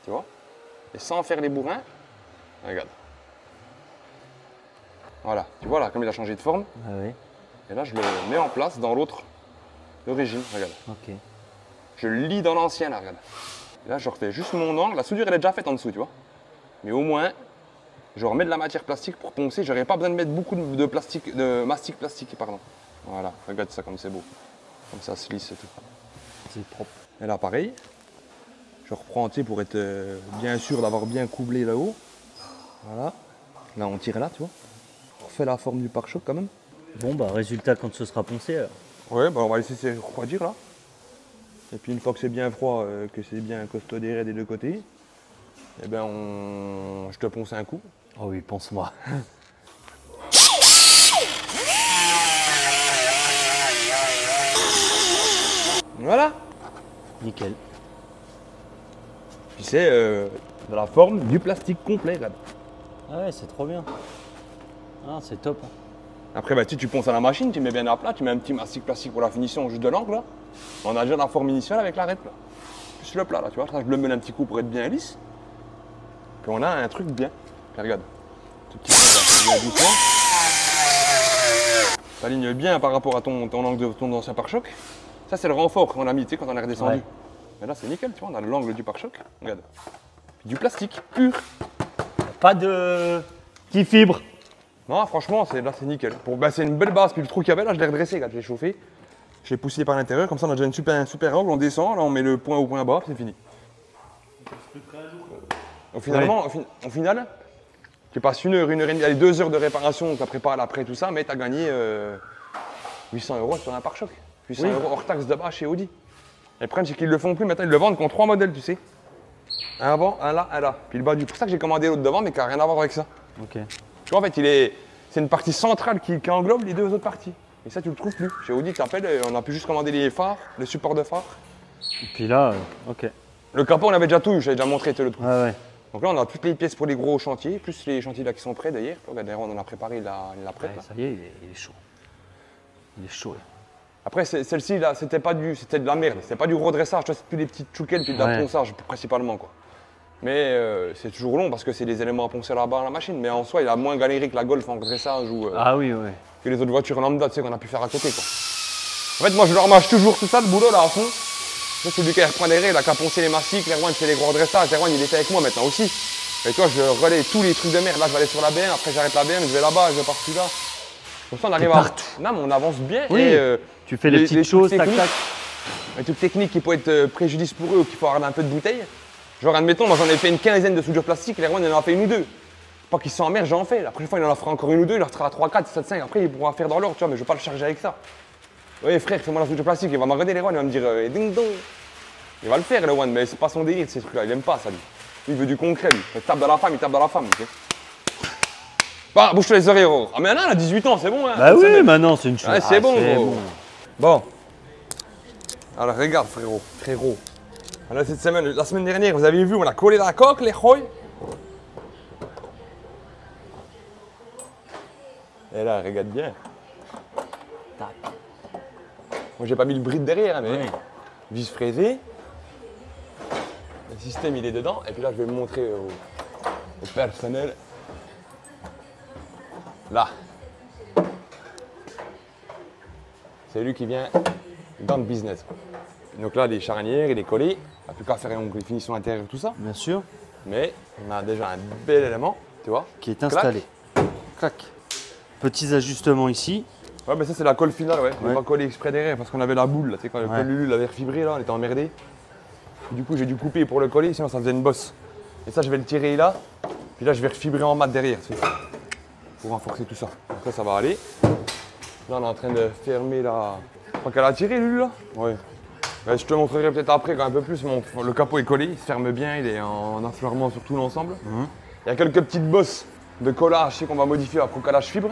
tu vois. Et sans faire les bourrins, regarde. Voilà, tu vois là, comme il a changé de forme. Ah oui. Et là, je le mets en place dans l'autre, l'origine, regarde. Ok. Je le lis dans l'ancien là, regarde. Là, je refais juste mon angle. La soudure, elle est déjà faite en dessous, tu vois. Mais au moins, je remets de la matière plastique pour poncer. J'aurais pas besoin de mettre beaucoup de plastique, de mastic plastique, pardon. Voilà, regarde ça comme c'est beau. Comme ça se lisse et tout. C'est propre. Et là, pareil. Je reprends, tu sais, pour être bien sûr d'avoir bien coublé là-haut. Voilà. Là, on tire là, tu vois. On refait la forme du pare-choc quand même. Bon, bah, résultat quand ce sera poncé. Alors. Ouais, bah on va laisser se refroidir là. Et puis une fois que c'est bien froid, que c'est bien costauderé des deux côtés, eh ben je te ponce un coup. Oh oui, pense-moi. Voilà. Nickel. Puis c'est de la forme du plastique complet, regarde. Ah ouais, c'est trop bien. Ah, c'est top. Après, bah, tu ponces à la machine, tu mets bien à plat, tu mets un petit mastic plastique pour la finition juste de l'angle là. On a déjà la forme initiale avec l'arête là. Plus le plat là, tu vois. Là, je le mets un petit coup pour être bien lisse. Puis on a un truc bien. Puis regarde. Tout petit coup là, tu viens doucement. T'alignes bien par rapport à ton angle de ton ancien pare-choc. Ça, c'est le renfort qu'on a mis, tu sais, quand on est redescendu. Ouais. Mais là, c'est nickel, tu vois, on a l'angle du pare-choc. Regarde. Puis du plastique pur. Pas de qui fibre. Non, franchement, là, c'est nickel. C'est une belle base. Puis le trou qu'il y avait, là, je l'ai redressé, regarde, je l'ai chauffé. Je l'ai poussé par l'intérieur, comme ça, on a déjà un super angle. On descend, là, on met le point au point bas, puis c'est fini. Au final, tu passes 1 heure, 1 heure et demie, allez, 2 heures de réparation, tu as préparé l'après, tout ça, mais tu as gagné 800 € sur un pare-choc. 800 € hors taxe de bas chez Audi. Et le problème, c'est qu'ils le font plus maintenant, ils le vendent qu'en 3 modèles, tu sais. Un avant, un là, un là. Puis le bas du. C'est pour ça que j'ai commandé l'autre devant, mais qui n'a rien à voir avec ça. Ok. Tu vois, en fait, c'est une partie centrale qui englobe les deux autres parties. Et ça, tu le trouves plus. Chez Audi, tu t'appelles, on a pu juste commander les phares, le support de phare. Et puis là, ok. Le capot, on avait déjà tout eu, j'avais déjà montré le truc. Ouais, ouais. Donc là, on a toutes les pièces pour les gros chantiers, plus les chantiers là qui sont prêts d'ailleurs. Regarde, d'ailleurs, on en a préparé, il l'a prête. Ouais, Là. ça y est, il est chaud. Il est chaud. Là. Après, celle-ci, là, c'était de la merde. C'était pas du redressage, c'est plus des petites chouquelles puis de la Ouais. ponçage, principalement, quoi. Mais c'est toujours long parce que c'est des éléments à poncer là-bas à la machine. Mais en soi, il a moins galéré que la Golf en redressage ou Ah oui, ouais. que les autres voitures lambda, tu sais, qu'on a pu faire à côté, quoi. En fait, moi, je leur mâche toujours tout ça, le boulot, là, à fond. Ça, c'est lui qui reprend les règles, il a qu'à poncer les mastiques, l'Erwan fait les gros redressages, l'Erwan, il était avec moi maintenant aussi. Et toi, je relaie tous les trucs de merde. Là, je vais aller sur la BM, après j'arrête la BM, je vais là-bas, je vais par-dessus là. Comme ça, on arrive à. Partout. Non, mais on avance bien. Oui. Et, Tu fais les petites choses, trucs tac, techniques, tac. les trucs techniques qui peuvent être préjudice pour eux ou qu'il faut avoir un peu de bouteille. Genre, admettons, moi j'en ai fait une quinzaine de soudures plastiques, l'Erwan, il en a fait 1 ou 2. Pas qu'ils s'emmerdent, j'en fais. La prochaine fois, il en fera encore 1 ou 2, il en fera 3, 4, 7, 5. Après, il pourra faire dans l'ordre, tu vois, mais je vais pas le charger avec ça. Oui, frère, fais-moi la soudure plastique, il va m'arrêter, l'Erwan, il va me dire ding dong. Il va le faire, l'Erwan, mais c'est pas son délire, ces trucs-là, il aime pas ça, lui. Il veut du concret, lui. Il tape dans la femme, tu sais. Bah, bouge-toi les oreilles, gros. Ah, mais là, elle a 18 ans, c'est bon, hein. Bah oui, maintenant c'est une chose. Ah, c'est bon, gros. bon. Bon. Alors, regarde, frérot. Alors, la semaine dernière, vous avez vu, on a collé la coque, les rois. Et là, regarde bien. Tac. Moi, j'ai pas mis le bride derrière, hein, mais Oui. vis fraisée. Le système, il est dedans. Et puis là, je vais le montrer au personnel. Là. C'est lui qui vient dans le business. Donc là, les charnières, il est collé. Il n'y a plus qu'à faire les finitions intérieures, tout ça. Bien sûr. Mais on a déjà un bel élément, tu vois. Qui est Clac. installé. Clac. Petits ajustements ici. Ouais, mais ça, c'est la colle finale, ouais. On Ouais. va coller exprès derrière parce qu'on avait la boule, là. Tu sais, quand le Ouais. col Lulu l'avait fibré, là, on était emmerdé. Du coup, j'ai dû couper pour le coller, sinon ça faisait une bosse. Et ça, je vais le tirer là. Puis là, je vais refibrer en mat derrière, tu sais, pour renforcer tout ça. Donc là, ça va aller. Là, on est en train de fermer la. Je crois qu'elle a tiré, Lulu, là. Ouais. Ouais, je te montrerai peut-être après quand un peu plus. Le capot est collé, il se ferme bien, il est en affleurement sur tout l'ensemble. Il y a quelques petites bosses de collage, je sais qu'on va modifier après au calage fibre.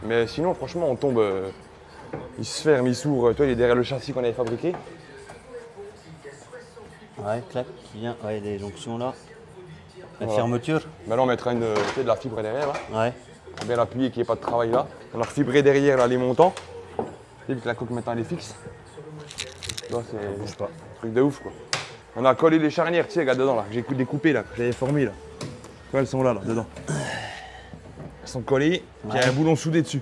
Mais sinon, franchement, on tombe. Il se ferme, il s'ouvre. Toi, il est derrière le châssis qu'on avait fabriqué. Ouais, clac. Qui vient. Ouais, les jonctions là. La Voilà. fermeture. Maintenant, on mettra de la fibre derrière. Là. Ouais. Faut bien l'appuyer qu'il n'y ait pas de travail là. On a refibré derrière là, les montants. Tu sais, vu que la coque maintenant elle est fixe. Là, c'est Bouge pas. un truc de ouf quoi. On a collé les charnières, tu sais, regarde dedans là, que j'ai découpé là, que j'avais formé là. Tu vois, elles sont là, dedans. Elles sont collées, puis il y a un boulon soudé dessus.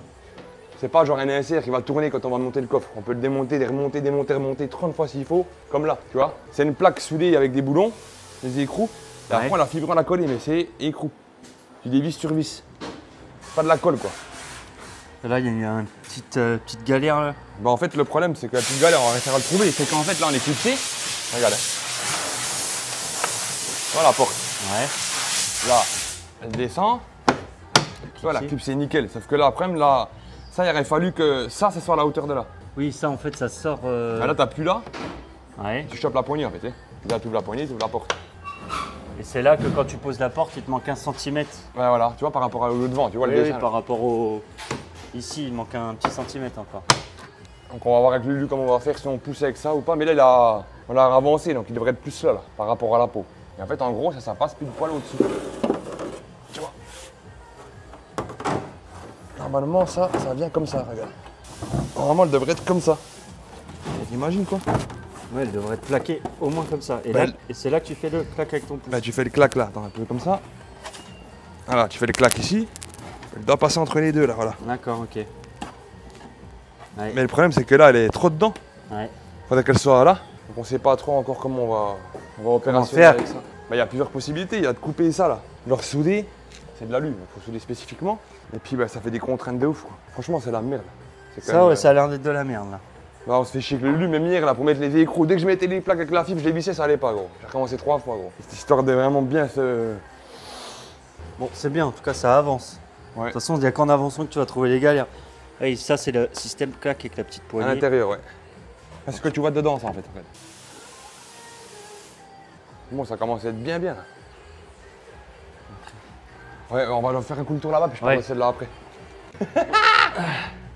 C'est pas genre un insert qui va tourner quand on va monter le coffre. On peut le démonter, remonter 30 fois s'il faut, comme là, tu vois. C'est une plaque soudée avec des boulons, des écrous. Et après, la fibre, on l'a collée, mais c'est écrou. Tu dévisses sur vis. Pas de la colle, quoi. Là, il y a une petite galère là. Bah, en fait, le problème, c'est que la petite galère, on va réussir à le trouver. C'est qu'en fait, là, on est fixé. Regarde. Voilà la porte. Ouais. Là, elle descend. Tu vois, la clip, c'est nickel. Sauf que là, après, là, ça, il aurait fallu que ça soit à la hauteur de là. Oui, ça en fait, ça sort. Bah, là, t'as plus là. Ouais. Tu chopes la poignée, en fait. Là, tu ouvres la poignée, tu ouvres la porte. Et c'est là que quand tu poses la porte, il te manque 15 cm. Ouais, voilà. Tu vois, par rapport au devant, tu vois le Oui, dessin. par rapport au. Ici, il manque un petit centimètre encore. Donc, on va voir avec Lulu comment on va faire, si on pousse avec ça ou pas. Mais là, on l'a avancé, donc il devrait être plus là, par rapport à la peau. Et en fait, en gros, ça passe plus de poil au-dessus. Tu vois. Normalement, ça vient comme ça, regarde. Normalement, elle devrait être comme ça. T'imagines quoi? Ouais, elle devrait être plaquée au moins comme ça. Et, Bah, là, et c'est là que tu fais le claque avec ton pouce. Bah, tu fais le claque là, attends, un peu comme ça. Voilà, tu fais le claque ici. Elle doit passer entre les deux là, voilà. D'accord, ok. Ouais. Mais le problème, c'est que là, elle est trop dedans. Ouais. Faudrait qu'elle soit là. Donc, on sait pas trop encore comment on va opérationner faire avec ça. Bah, il y a plusieurs possibilités. Il y a de couper ça là. Le ressouder, c'est de l'alu. Il faut souder spécifiquement. Et puis, bah, ça fait des contraintes de ouf, quoi. Franchement, c'est la merde. C'est quand Ça, même, ouais, ça a l'air d'être de la merde là. Là, on se fait chier avec le Lulu, même hier là, pour mettre les écrous. Dès que je mettais les plaques avec la fibre, je les vissais, ça allait pas, gros. J'ai recommencé 3 fois, gros. Cette histoire de vraiment bien se. Bon, c'est bien, en tout cas, ça avance. Ouais. De toute façon, il n'y a qu'en avançant que tu vas trouver les galères. Et ça, c'est le système claque avec la petite À poignée. l'intérieur, ouais. C'est ce que tu vois dedans, ça, en fait. Bon, ça commence à être bien, bien. Ouais, on va leur faire un coup de tour là-bas, puis je Ouais. prendrai celle-là après.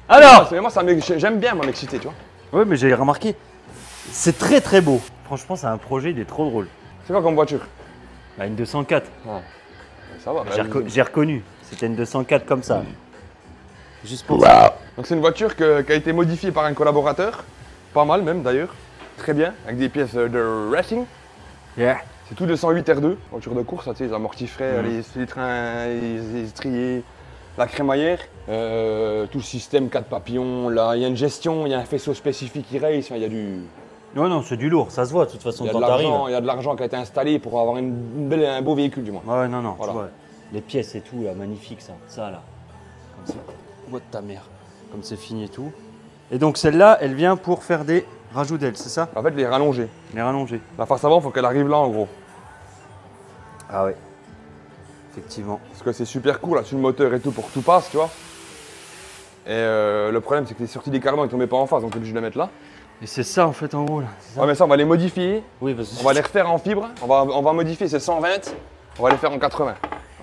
Alors Moi, j'aime bien m'exciter, tu vois. Oui, mais j'ai remarqué, c'est très très beau. Franchement, c'est un projet, il est trop drôle. C'est quoi comme voiture? Bah, une 204. Ouais. Ça va, bah, J'ai reconnu. C'était une 204 comme ça. Juste pour ça. Donc c'est une voiture qui a été modifiée par un collaborateur. Pas mal même d'ailleurs. Très bien, avec des pièces de racing. Yeah. C'est tout 208 R2, voiture de course, tu sais, les amortifères, les trains, les étriers, la crémaillère, tout le système 4 papillons, là, il y a une gestion, il y a un faisceau spécifique qui race, il y a du... Non, non, c'est du lourd, ça se voit de toute façon Il y a quand de t'arrives. l'argent, il y a de l'argent qui a été installé pour avoir un beau véhicule du moins. Ouais, non, non, Voilà. tu vois, les pièces et tout, là, magnifique ça. Ça là. Comme ça. Voix de ta mère. Comme c'est fini et tout. Et donc celle-là, elle vient pour faire des rajouts d'ailes, c'est ça? En fait, les rallonger. Les rallonger. La face avant, il faut qu'elle arrive là en gros. Ah ouais. Effectivement. Parce que c'est super court là, sur le moteur et tout pour que tout passe, tu vois. Et le problème, c'est que les sorties des cardan, ils ne tombaient pas en face, donc on est obligé de les mettre là. Et c'est ça en fait en gros là. c'est ça Ouais, mais ça, on va les modifier. Oui, parce que On va les refaire en fibre. On va modifier ces 120. On va les faire en 80.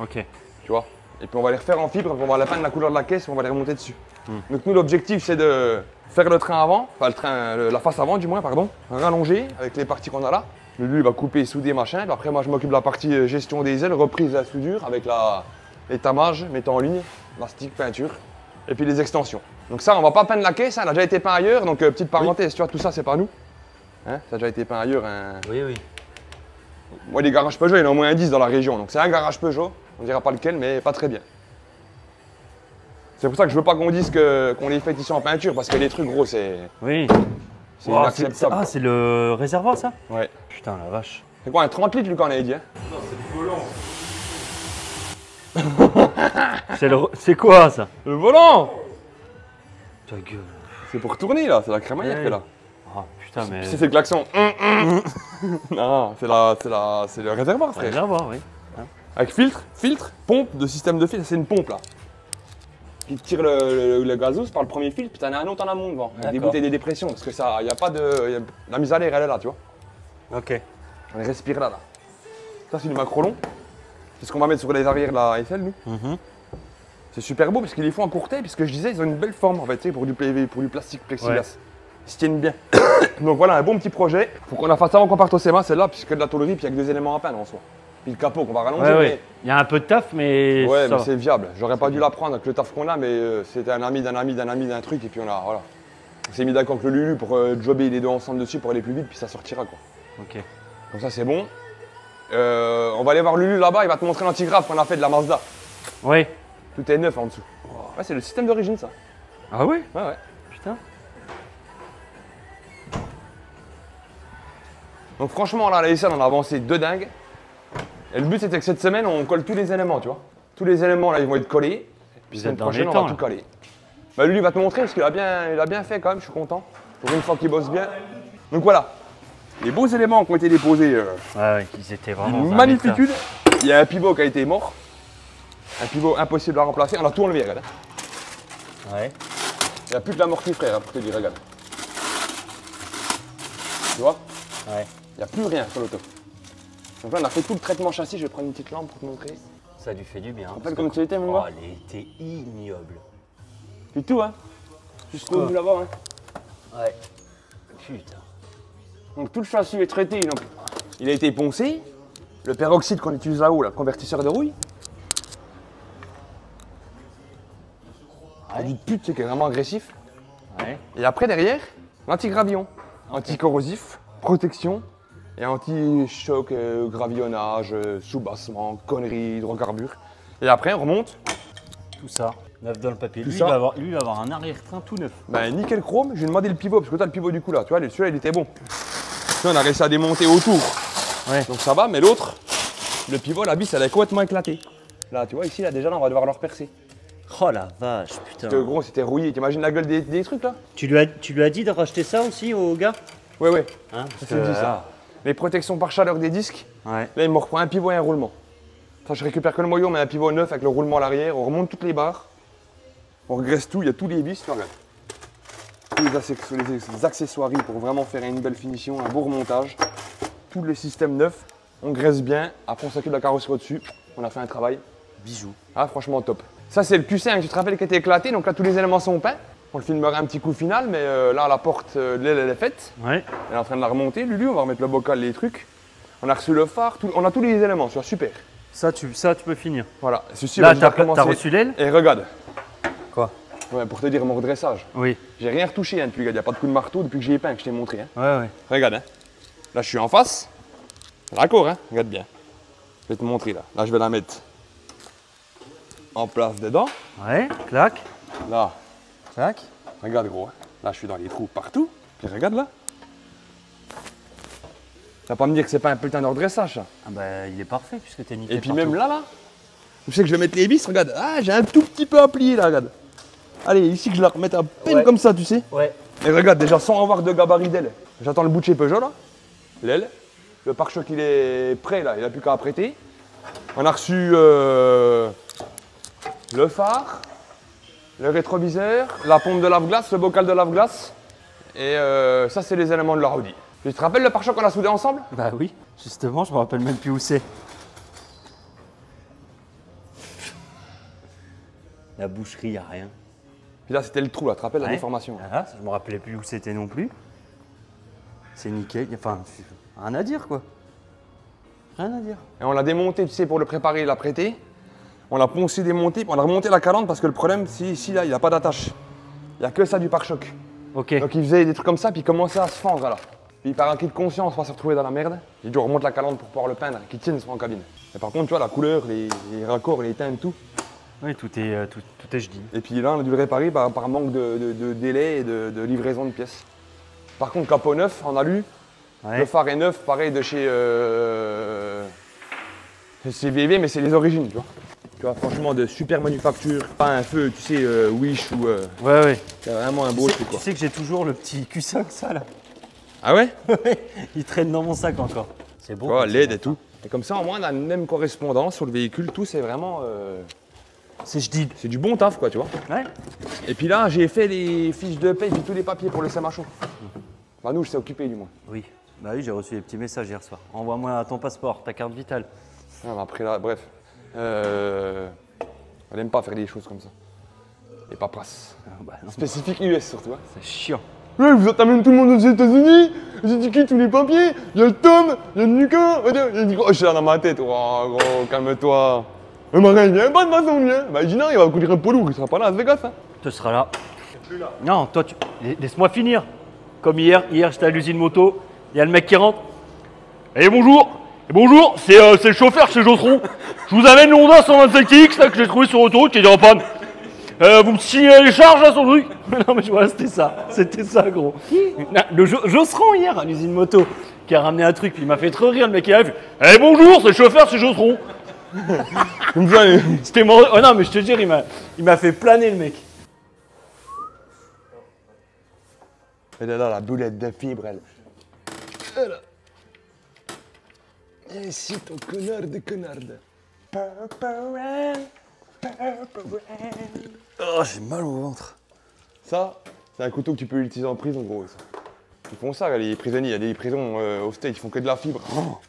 Ok. Tu vois. Et puis on va les refaire en fibre. On va les peindre la couleur de la caisse et on va les remonter dessus. Donc nous, l'objectif, c'est de faire le train avant. Enfin, la face avant, du moins, pardon. Rallonger avec les parties qu'on a là. Lui, il va couper, souder, machin. Puis après, moi, je m'occupe de la partie gestion des ailes, reprise de la soudure avec l'étamage, mettant en ligne, mastic, peinture. Et puis les extensions. Donc ça, on va pas peindre la caisse, hein, elle a déjà été peint ailleurs. Donc petite parenthèse, tu vois, tout ça, c'est pas nous. Hein, ça a déjà été peint ailleurs. Oui, oui. Moi, les garages Peugeot, il y en a au moins un 10 dans la région. Donc c'est un garage Peugeot, on dira pas lequel, mais pas très bien. C'est pour ça que je veux pas qu'on dise qu'on les fait ici en peinture, parce que les trucs gros, c'est Oui. c'est Oh, inacceptable. c'est le réservoir ça? Ouais. Putain la vache. C'est quoi, un 30 litres, Lucas, on avait dit, hein? C'est quoi ça? Le volant. Ta gueule. C'est pour tourner, là, c'est la crémaillère Ouais. qui est là. Ah putain mais. Si c'est le klaxon. Non, c'est le réservoir, frère. Réservoir, oui. Avec filtre, pompe de système de filtre, c'est une pompe là. Qui tire le gazous par le premier filtre, puis t'en as un autre en amont devant. Avec des D'accord. bouteilles de dépression, parce que ça, y a pas de. La mise à l'air, elle est là, tu vois. Ok. On respire là. Ça, c'est du macrolon. C'est ce qu'on va mettre sur les arrières de la SL, nous. C'est super beau parce qu'ils les font en courtet, puisque je disais, ils ont une belle forme en fait, tu sais, pour du PV, pour du plastique plexiglas. Ouais. Ils se tiennent bien. Donc voilà, un bon petit projet. Faut qu'on la fasse avant qu'on parte au SEMA, celle-là, puisque de la tôlerie, puis il y a que 2 éléments à peindre en soi. Puis le capot qu'on va rallonger. Ouais, ouais. Il y a un peu de taf, mais. Ouais, ça mais va. c'est viable. J'aurais pas dû la prendre avec le taf qu'on a, mais c'était un ami d'un truc, et puis voilà. On s'est mis d'accord avec le Lulu pour jobber les deux ensemble dessus pour aller plus vite, puis ça sortira quoi. Ok. Donc ça c'est bon. On va aller voir Lulu là-bas, il va te montrer l'antigraphe qu'on a fait de la Mazda. Ouais. Tout est neuf en dessous. Ouais, c'est le système d'origine ça. Ah ouais? Ouais, ouais. Putain. Donc franchement, là, la vaisselle, on a avancé de dingue. Et le but, c'était que cette semaine, on colle tous les éléments, tu vois. Tous les éléments, là, ils vont être collés. Puis Vous semaine êtes dans les prochaine, on temps, va là. tout coller. Bah, lui, il va te montrer parce qu'il a bien fait quand même, je suis content. Pour une fois qu'il bosse bien. Donc voilà. Les beaux éléments qui ont été déposés. Ouais, ils étaient vraiment. Une dans un magnitude. Il y a un pivot qui a été mort. Un pivot impossible à remplacer. On a tout enlevé, regarde. état. Ouais. Il n'y a plus que l'amorti, frère, pour te dire, regarde. Tu vois? Ouais. Il n'y a plus rien sur l'auto. Donc là, on a fait tout le traitement châssis. Je vais prendre une petite lampe pour te montrer. Ça lui fait du bien. Tu te rappelles comment tu étais, mon Oh, gars? elle était ignoble. Puis tout, hein. Jusqu'au bout là-bas, hein. Ouais. Putain. Donc tout le châssis est traité. Donc, il a été poncé. Le peroxyde qu'on utilise là-haut, le convertisseur de rouille. Il dit pute, c'est qui est vraiment agressif. Ouais. Et après, derrière, l'anti-gravillon. Anti-corrosif, protection et anti-choc, gravillonnage, soubassement, conneries, hydrocarbures. Et après, on remonte. Tout ça. Neuf dans le papier. Lui, ça. il va avoir un arrière-train tout neuf. Ben, nickel chrome, j'ai demandé le pivot, parce que t'as le pivot du coup là, tu vois, celui-là il était bon. Tu vois, on a réussi à démonter autour. Ouais. Donc ça va, mais l'autre, le pivot, la vis, elle est complètement éclatée. Là, tu vois, ici, là, déjà, là, on va devoir le repercer. Oh la vache, putain. Parce que gros, c'était rouillé. T'imagines la gueule des trucs là? Tu lui as dit de racheter ça aussi au gars? Ouais, ouais. Hein, Ça c'est dit ça. Les protections par chaleur des disques, Ouais. là, il me reprend un pivot et un roulement. Ça, je récupère que le moyeu, mais un pivot neuf avec le roulement à l'arrière. On remonte toutes les barres. On regresse tout, il y a tous les vis, tu regardes. Tous les accessoiries pour vraiment faire une belle finition, un beau remontage. Tout le système neuf, on graisse bien. Après, on s'occupe de la carrosserie au-dessus. On a fait un travail. Bijou. Ah, franchement, top. Ça, c'est le Q5, tu te rappelles, qui était éclaté. Donc là, tous les éléments sont peints. On le filmera un petit coup final, mais là, la porte de l'aile, elle est faite. Ouais. Elle est en train de la remonter, Lulu. On va remettre le bocal, les trucs. On a reçu le phare, on a tous les éléments, tu vois, super. Ça, tu peux finir. Voilà, ceci, Là, on va t'as commencer. reçu l'aile? Et regarde. Quoi? Ouais, pour te dire mon redressage. Oui. J'ai rien retouché hein, depuis, il n'y a pas de coup de marteau depuis que j'ai peint, que je t'ai montré. Hein. Ouais. Regarde, hein. Là, je suis en face. D'accord, hein. Regarde bien. Je vais te montrer là. Là, je vais la mettre en place dedans. Ouais, clac. Là, Clac. regarde gros. Hein. Là, je suis dans les trous partout. Puis regarde là. Tu vas pas me dire que c'est pas un putain de redressage ça. Ah bah, il est parfait puisque t'es niqué Et puis partout. même là, tu sais que je vais mettre les vis, regarde. Ah, j'ai un tout petit peu à plier là, regarde. Allez, ici que je la remette à peine Ouais. comme ça, tu sais. Ouais. Et regarde, déjà sans avoir de gabarit d'aile. J'attends le bout de chez Peugeot là. L'aile. Le pare-choc il est prêt là, il n'a plus qu'à apprêter. On a reçu le phare, le rétroviseur, la pompe de lave-glace, le bocal de lave-glace. Et ça c'est les éléments de la Audi. Tu te rappelles le pare-choc qu'on a soudé ensemble? Bah oui, justement, je me rappelle même plus où c'est. La boucherie, y a rien. Puis là c'était le trou là, tu te rappelles la Ouais. déformation. Ah, je me rappelais plus où c'était non plus. C'est nickel, enfin, rien à dire quoi. Rien à dire. Et on l'a démonté, tu sais, pour le préparer et l'apprêter. On l'a poncé, démonté, puis on a remonté la calandre parce que le problème, c'est ici là, il n'y a pas d'attache. Il n'y a que ça du pare-choc. Ok. Donc il faisait des trucs comme ça, puis il commençait à se fendre là. Puis par acquis de conscience, on va se retrouver dans la merde. J'ai dû remonter la calandre pour pouvoir le peindre, qu'il tienne en cabine. Mais par contre, tu vois, la couleur, les raccords, les teintes, tout. Oui, tout est je dis. Et puis là, on a dû le réparer par manque de délai et de livraison de pièces. Par contre, capot neuf en alu. Ouais. Le phare est neuf, pareil de chez VV, mais c'est les origines, tu vois. Tu vois, franchement, de super manufacture, pas un feu, tu sais, Wish ou. Ouais. C'est vraiment un beau truc, Tu quoi. sais que j'ai toujours le petit Q5 ça là. Ah ouais? Il traîne dans mon sac encore. C'est beau. Tu vois, quand LED c'est et tout. Et comme ça, au moins, on a une même correspondance sur le véhicule, tout, c'est vraiment. C'est je dis. C'est du bon taf, quoi, tu vois. Ouais. Et puis là, j'ai fait les fiches de paie, puis tous les papiers pour le SMHO. Bah, nous, je sais occuper, du moins. Oui. Bah oui, j'ai reçu les petits messages hier soir. Envoie-moi ton passeport, ta carte vitale. Ah, mais après, là, bref. On n'aime pas faire des choses comme ça. Et paperasse. Ah, bah non, Spécifique US, surtout. Hein. c'est chiant. Ouais, vous amènez tout le monde aux États-Unis, j'ai dit qui tous les papiers, il y a le Tom, il y a le Lucas, il y a le gros, je suis là dans ma tête, oh gros, calme-toi. Le marin il vient pas de façon, lui, hein. Bah, il dit non, il va conduire un poids lourd, il sera pas là à Las Vegas, hein. Tu seras là. Non, toi, laisse-moi finir. Comme hier j'étais à l'usine moto, il y a le mec qui rentre. Eh bonjour, c'est le chauffeur chez Josseron. Je vous amène le Honda 125X là, que j'ai trouvé sur l'autoroute qui est en panne. Vous me signez les charges là sur le truc. Non mais voilà, c'était ça gros. Non, le Josseron hier à l'usine moto qui a ramené un truc, puis il m'a fait trop rire le mec qui arrive. Eh bonjour, c'est le chauffeur, c'est Josseron. Comme ça, C'était mort. Oh non mais je te jure, il m'a fait planer le mec. elle est là, la boulette de fibre, elle. Elle. Et si ton connard de connarde. Purple rain, purple rain. Oh, j'ai mal au ventre. Ça, c'est un couteau que tu peux utiliser en prison, gros. Ça. Ils font ça, les prisonniers. Il y a des prisons au States, ils font que de la fibre.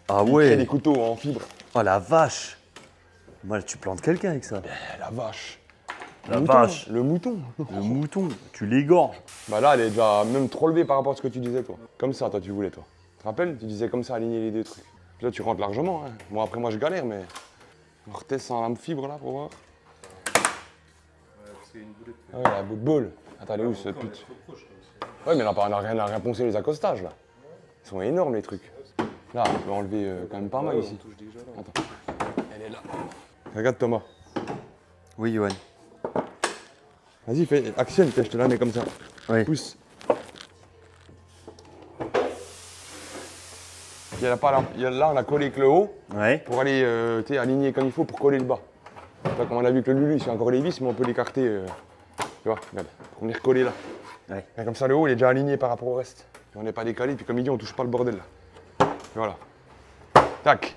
Ah Ils ouais. créent des couteaux en fibre. Oh la vache. Moi, tu plantes quelqu'un avec ça. La vache. La Mouton, vache. Le mouton. Le mouton, tu l'égorges. Bah là, elle est déjà même trop levée par rapport à ce que tu disais, toi. Comme ça, toi, tu voulais, toi. Tu te rappelles? Tu disais comme ça, aligner les deux trucs. Puis là, tu rentres largement. Hein. Bon, après, moi, je galère, mais. On reteste sans lame fibre, là, pour voir. Ah ouais, la bout de boule. Attends, elle est où, ce pute? Ouais, mais on n'a rien poncé les accostages, là. Ils sont énormes, les trucs. Là, on peut enlever quand même pas mal, ici. Attends. Elle est là. Regarde, Thomas. Oui, Yoann. Vas-y, fais action, je te la mets comme ça. Oui. Pousse. Là, on a collé avec le haut Ouais. pour aller aligner comme il faut pour coller le bas. Là, comme on a vu que le Lulu, c'est encore les vis, mais on peut l'écarter. Tu vois, regarde, pour venir coller là. Ouais. Et comme ça, le haut, il est déjà aligné par rapport au reste. Et on n'est pas décalé, puis comme il dit, on touche pas le bordel là. Et voilà. Tac.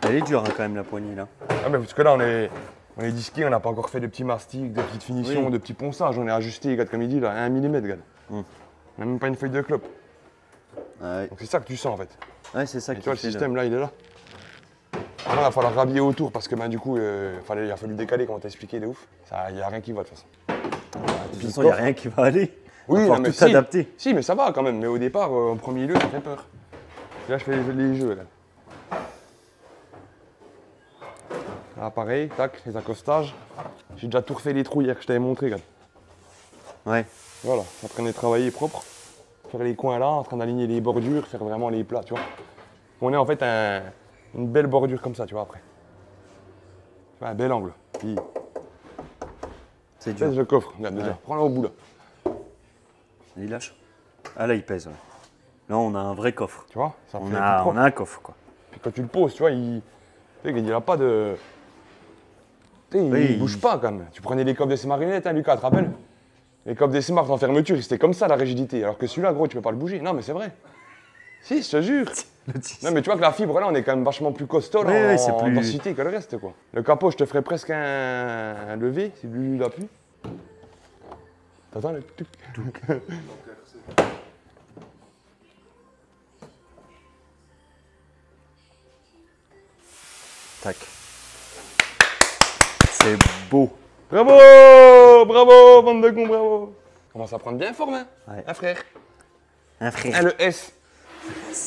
Elle est dure hein, quand même la poignée là. Ah, mais parce que là, on est disqué, on n'a pas encore fait de petits mastiques, de petites finitions, Oui. de petits ponçages. On est ajusté, regarde, comme il dit, là, à 1 mm, regarde. On n'a même pas une feuille de clope. Ouais, Donc c'est ça que tu sens en fait. ouais c'est ça Et qui tu vois, le fait système là, il est là. Maintenant, il va falloir rhabiller autour parce que du coup, il a fallu décaler, comme on t'a expliqué, de ouf. Il n'y a rien qui va de toute façon. De toute façon, il n'y a rien qui va aller. Oui, Il va non, mais tout adapter. Si, mais ça va quand même. Mais au départ, en premier lieu, ça fait peur. Et là, je fais les jeux. Là, pareil, tac, les accostages. J'ai déjà tout refait les trous hier que je t'avais montré, regarde. Ouais. Voilà, en train de travailler propre. Faire les coins là, en train d'aligner les bordures, faire vraiment les plats, tu vois. On est en fait une belle bordure comme ça, tu vois, après. Tu vois, un bel angle. Puis, C'est dur. pèse le coffre, regarde déjà. Ouais. Prends-le au bout là. Il lâche. Ah là, il pèse. Ouais. Là, on a un vrai coffre. Tu vois, ça On fait a, tout propre. on a un coffre quoi. Puis quand tu le poses, tu vois, il a pas de. Tu sais, Oui, il bouge pas quand même. Tu prenais les coffres de ces marionnettes, hein, Lucas, tu te rappelles? Les coffres des Smart en fermeture, c'était comme ça la rigidité. Alors que celui-là, gros, tu peux pas le bouger. Non, mais c'est vrai. Si, je te jure. Non, mais tu vois que la fibre là, on est quand même vachement plus costaud là, Oui, oui, c'est en plus- densité que le reste, quoi. Le capot, je te ferais presque un levé, si lui l'appuie. T'entends le tuc? Tac. C'est beau. Bravo! Bravo, bande de cons, bravo! Commence à prendre bien forme, hein? Ouais. Un frère. Un frère. Ah, le S.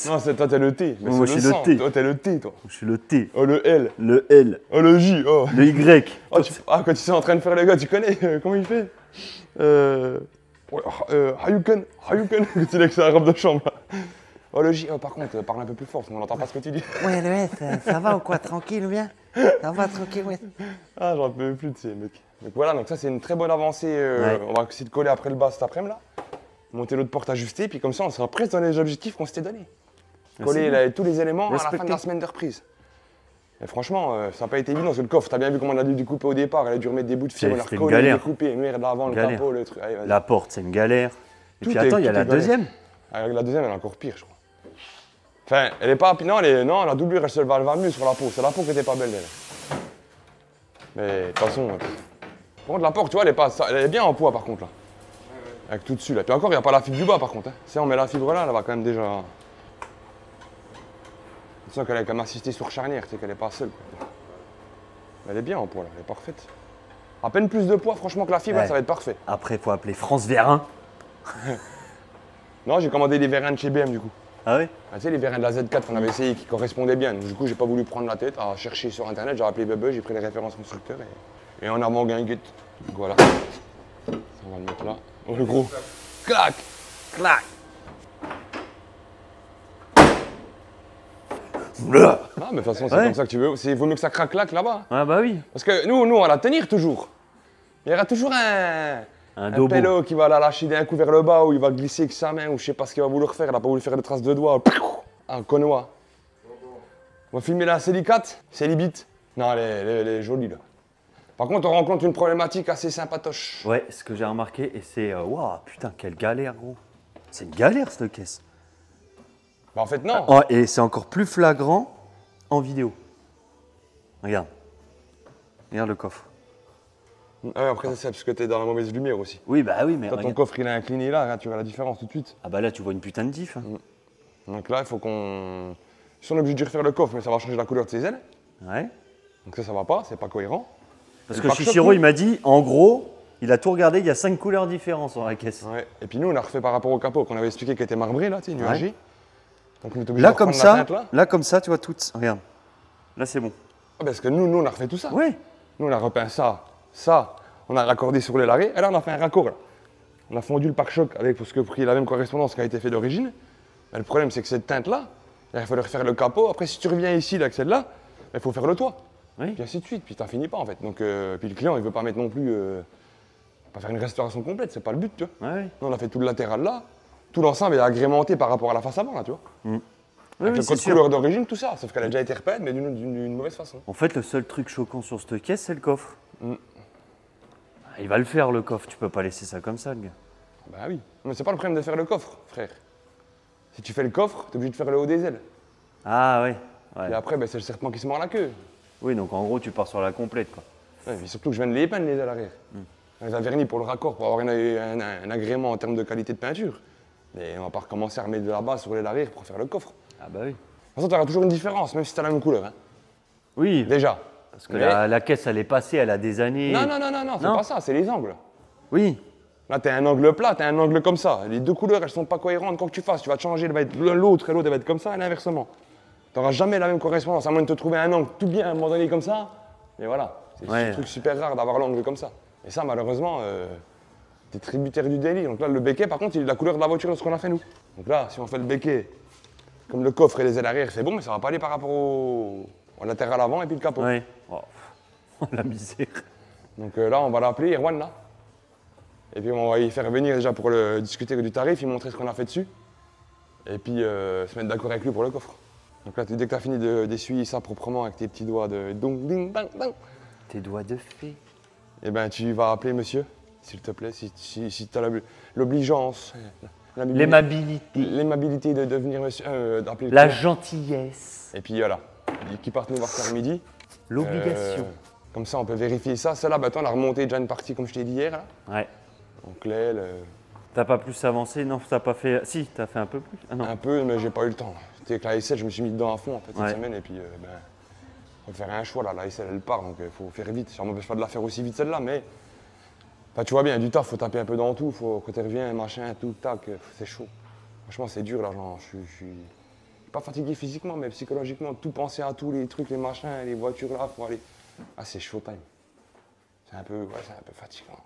Non, toi, t'es le T. Mais Moi, c'est je suis le sang. T. Toi, t'es le T, toi. Je suis le T, Oh, le L. le L, Oh, le J. Oh. le Y. Oh, quand tu es en train de faire le gars, tu connais comment il fait? Ouais, Hayuken. Tu dis que c'est un robe de chambre. Là. Oh, le J. Oh, par contre, parle un peu plus fort, parce qu'on n'entend pas ce que tu dis. Ouais, le S, ça va ou quoi? Tranquille ou bien? Ça va, tranquille, ouais. Ah, j'en peux plus de ces mecs. Donc voilà, donc ça, c'est une très bonne avancée. Ouais. On va essayer de coller après le bas cet après-midi, là. Monter l'autre porte ajustée, puis comme ça, on sera presque dans les objectifs qu'on s'était donnés. Coller tous les éléments à la fin de Respecter. la semaine de reprise. Et franchement, ça n'a pas été évident, parce que le coffre, t'as bien vu comment on a dû découper au départ. Elle a dû remettre des bouts de fibre, on a C'était une recollé, galère. découpé, merde l'avant, le Galère. capot, le truc. Allez, vas-y. La porte, c'est une galère. Et Tout puis est- attends, il y a tout la est galère. deuxième. Ah, la deuxième, elle est encore pire, je crois. Enfin, elle est pas. Non, non, la doublure, elle va mieux sur la peau. C'est la peau qui était pas belle, elle. Mais de toute façon. Par contre, la porte, tu vois, elle est bien en poids, par contre, là. Avec tout dessus, là. Puis encore, il n'y a pas la fibre du bas, par contre. Hein. Si on met la fibre là, elle va quand même déjà. Tu sens qu'elle a quand même assisté sur charnière, tu sais qu'elle est pas seule. Quoi. Elle est bien en poids, là. Elle est parfaite. À peine plus de poids, franchement, que la fibre, Ouais. là, ça va être parfait. Après, il faut appeler France Vérin. Non, j'ai commandé des vérins de chez BM, du coup. Ah ouais? Ah, tu sais, les vérins de la Z4 qu'on avait essayé qui correspondaient bien. Donc, du coup, j'ai pas voulu prendre la tête à chercher sur internet. J'ai appelé Bebe, j'ai pris les références constructeurs et on a mon guinguette. Donc voilà. Ça, on va le mettre là. Oh, le gros. Clac! Clac! Non, mais de toute façon, c'est Ouais. comme ça que tu veux. Il vaut mieux que ça craque là que là-bas. Ah bah oui. Parce que nous, on va la tenir toujours. Il y aura toujours un dobo. pélo qui va la lâcher d'un coup vers le bas, ou il va glisser avec sa main, ou je sais pas ce qu'il va vouloir faire. Il a pas voulu faire de traces de doigts. Un connois. On va filmer la Célicate, Célibite. Non, elle est jolie là. Par contre, on rencontre une problématique assez sympatoche. Ouais, ce que j'ai remarqué, et c'est... Waouh, putain, quelle galère, gros. C'est une galère, cette caisse. Bah, en fait, non. Oh, et c'est encore plus flagrant en vidéo. Regarde. Regarde le coffre. Ouais, après, c'est parce que t'es dans la mauvaise lumière aussi. Oui, bah oui, mais Toi, ton regarde. coffre, il est incliné là, tu vois la différence tout de suite. Ah bah là, tu vois une putain de diff. Hein. Donc là, il faut qu'on... Si on est obligé de refaire le coffre, mais ça va changer la couleur de ses ailes. Ouais. Donc ça va pas, c'est pas cohérent. Parce Et que le pare-choc, Chichiro, nous- il m'a dit, en gros, il a tout regardé, il y a 5 couleurs différentes sur la caisse. Ouais. Et puis nous, on a refait par rapport au capot qu'on avait expliqué qui était marbré là, tu sais, nuagé. Donc on est obligé Là, de comme reprendre la ça, teinte, là. tu vois, toutes. Regarde. Là, c'est bon. Ah, parce que nous, on a refait tout ça. Ouais. Nous, on a repeint ça, on a raccordé sur les larrés, et là, on a fait un raccord. Là. On a fondu le pare-choc avec, parce que pris la même correspondance qui a été fait d'origine. Mais le problème, c'est que cette teinte-là, il fallait refaire le capot. Après, si tu reviens ici, là, avec celle-là, il faut faire le toit. Oui. Puis ainsi de suite, puis t'en finis pas en fait. Donc, puis le client, il veut pas mettre non plus. Pas faire une restauration complète, c'est pas le but, tu vois. Ouais. Nous, on a fait tout le latéral là. Tout l'ensemble est agrémenté par rapport à la face avant, là, tu vois. Oui, Avec oui, le c'est code sûr. couleur d'origine, tout ça. Sauf qu'elle a déjà été repeinte, mais d'une mauvaise façon. En fait, le seul truc choquant sur cette caisse, c'est le coffre. Mm. Il va le faire, le coffre. Tu peux pas laisser ça comme ça, le gars. Bah oui. Mais c'est pas le problème de faire le coffre, frère. Si tu fais le coffre, t'es obligé de faire le haut des ailes. Ah ouais. Ouais. Et après, ben, c'est le serpent qui se mord la queue. Oui, donc en gros, tu pars sur la complète, quoi. Ouais, mais surtout que je viens de les peindre, les ailes arrière. On les a vernis pour le raccord, pour avoir un agrément en termes de qualité de peinture. Mais on va pas recommencer à remettre de la base sur les arrière pour faire le coffre. Ah bah oui. De toute façon, tu auras toujours une différence, même si t'as la même couleur. Hein. Oui, Déjà. parce que Mais- la caisse, elle est passée, elle a des années. Non, c'est Non. pas ça, c'est les angles. Oui. Là, t'as un angle plat, t'as un angle comme ça. Les deux couleurs, elles sont pas cohérentes. Quoi que tu fasses, tu vas te changer, elle va être l'autre et l'autre, elle va être comme ça, et inversement. T'auras jamais la même correspondance, à moins de te trouver un angle tout bien à un moment donné comme ça. Mais voilà, c'est Ouais. un truc super rare d'avoir l'angle comme ça. Et ça, malheureusement, t'es tributaire du délit. Donc là, le béquet, par contre, il est de la couleur de la voiture de ce qu'on a fait nous. Donc là, si on fait le béquet, comme le coffre et les ailes arrière, c'est bon, mais ça va pas aller par rapport au latéral avant et puis le capot. Ouais. Oh, la misère. Donc là, on va l'appeler Erwan là. Et puis on va y faire venir déjà pour discuter du tarif, lui montrer ce qu'on a fait dessus. Et puis se mettre d'accord avec lui pour le coffre. Donc là, dès que tu as fini d'essuyer ça proprement avec tes petits doigts de dong, ding, bang, bang, Tes doigts de fée. et ben tu vas appeler monsieur, s'il te plaît, si tu as l'obligeance, l'aimabilité de devenir monsieur, d'appeler le La client. gentillesse. Et puis voilà, qui partent nous voir faire midi. L'obligation. Comme ça, on peut vérifier ça. Celle-là, bah, toi, on a remonté déjà une partie, comme je t'ai dit hier. Là. Ouais. Donc l'aile, T'as pas plus avancé? Non, t'as pas fait. Si, t'as fait un peu plus. Ah non. un peu, mais j'ai pas eu le temps. J'étais avec la aisselle, je me suis mis dedans à fond en fait cette Ouais. semaine. Et puis, faut faire un choix là. La aisselle, elle part, donc il faut faire vite. Ça m'empêche pas de la faire aussi vite celle-là, mais bah, tu vois bien, du taf, faut taper un peu dans tout. Faut, quand tu reviens, machin, tout, tac, c'est chaud. Franchement, c'est dur là. Genre, je suis pas fatigué physiquement, mais psychologiquement, tout penser à tous les trucs, les machins, les voitures là, faut aller. Ah, c'est chaud time. C'est un peu fatigant.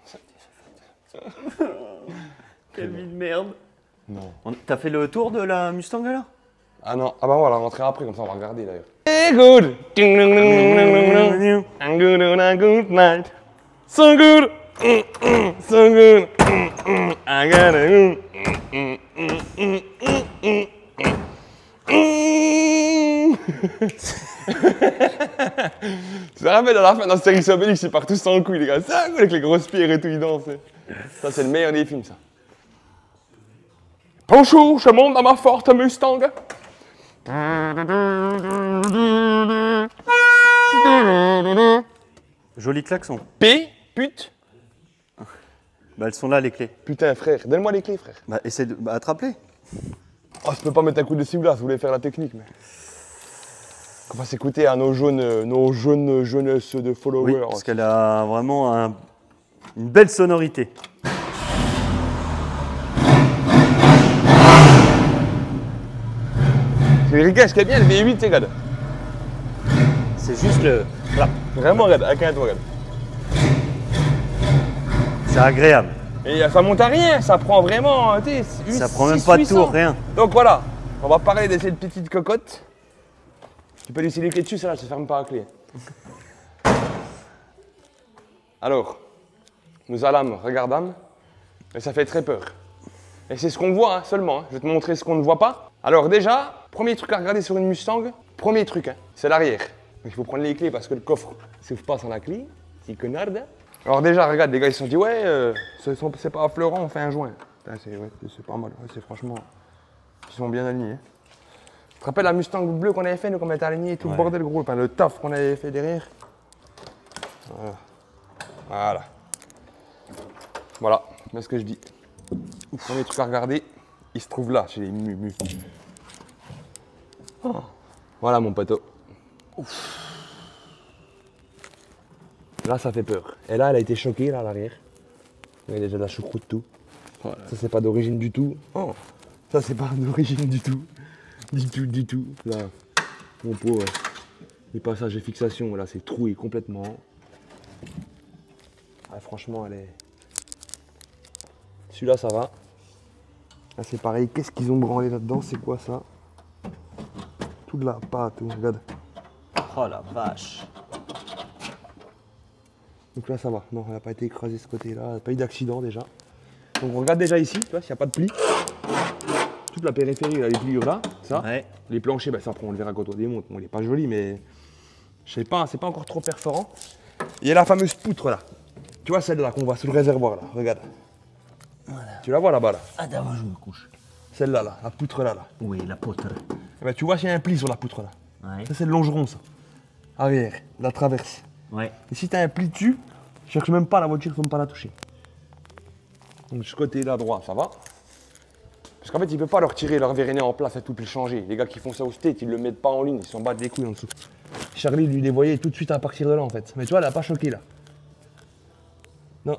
Quelle vie de merde. Non. T'as fait le tour de la Mustang alors? Ah non, ah bah on va la rentrer après, comme ça on va regarder d'ailleurs. Hey good, I'm good on a good night. So good, so good, I got Tu te rappelles à la fin d'Astérix et Obélix, ils partent tous en couille les gars, ça avec les grosses pierres et tout, ils dansent. Ça c'est le meilleur des films ça. Bonjour, je monte dans ma forte Mustang. Joli klaxon. P, pute. Bah elles sont là les clés. Putain frère, donne-moi les clés frère. Bah essaie de. Bah attrape-les. Oh, je peux pas mettre un coup de cible là, je voulais faire la technique mais... Qu'on va s'écouter à nos jeunes jeunesses de Oui, followers. parce qu'elle a vraiment une belle sonorité. Regarde, ce qui est bien, le V8, c'est regarde. C'est juste le. Voilà. Vraiment, regarde, avec un toit, regarde. C'est agréable. Et ça monte à rien, ça prend vraiment, tu sais, Ça prend même pas de tour, rien. Donc voilà, on va parler de cette petite cocotte. Tu peux laisser les clés dessus, ça là, ça se ferme pas à clé. Alors, nous allâmes, regardâmes, mais ça fait très peur. Et c'est ce qu'on voit seulement, hein. Je vais te montrer ce qu'on ne voit pas. Alors déjà, premier truc à regarder sur une Mustang, premier truc, hein, c'est l'arrière. Donc il faut prendre les clés parce que le coffre ne s'ouvre pas sans la clé, c'est connard. Alors déjà, regarde, les gars ils se sont dit ouais, c'est pas affleurant, on fait un joint. C'est pas mal, ouais, c'est franchement, ils sont bien alignés. Tu te rappelles la Mustang bleue qu'on avait fait, nous, qu'on était alignés, tout le bordel gros, enfin, le taf qu'on avait fait derrière. Voilà. Voilà, c'est ce que je dis. Premier truc à regarder, il se trouve là, chez les Mumu. Oh. Voilà mon poteau. Là, ça fait peur. Et là, elle a été choquée, là, à l'arrière. Il y a déjà de la choucroute tout. Voilà. Ça, c'est pas d'origine du tout. Oh. Ça, c'est pas d'origine du tout. Du tout. Là, mon pauvre. Les passages et fixations, là, c'est troué complètement. Ah, franchement, elle est... Celui-là, ça va. Là, c'est pareil. Qu'est-ce qu'ils ont branlé là-dedans? C'est quoi, ça? Tout de la pâte, regarde. Oh la vache. Donc là, ça va. Non, elle n'a pas été écrasée ce côté-là. Elle n'a pas eu d'accident, déjà. Donc, on regarde déjà ici, tu vois, s'il n'y a pas de plis. Toute la périphérie, là, les pliures là, ça. Ouais. Les planchers, ben, ça, après, on le verra quand on démonte. Bon, il n'est pas joli, mais... Je sais pas, c'est pas encore trop perforant. Il y a la fameuse poutre, là. Tu vois, celle-là qu'on voit sous le réservoir, là. Regarde. Voilà. Tu la vois là-bas, là? Ah, d'abord, je me couche. Celle-là, là. La poutre, là. Oui, la poutre. Eh ben, tu vois, s'il y a un pli sur la poutre, là. Ouais. Ça, c'est le longeron, ça. Arrière, la traverse. Ouais. Et si tu as un pli dessus, cherche même pas la voiture, il ne faut même pas la toucher. Donc, ce côté-là, droit, ça va. Parce qu'en fait, il ne peut pas leur tirer leur véréné en place et tout, puis le changer. Les gars qui font ça au state, ils ne le mettent pas en ligne, ils s'en battent les couilles en dessous. Charlie, lui, les voyait tout de suite à partir de là, en fait. Mais tu vois, elle n'a pas choqué, là. Non.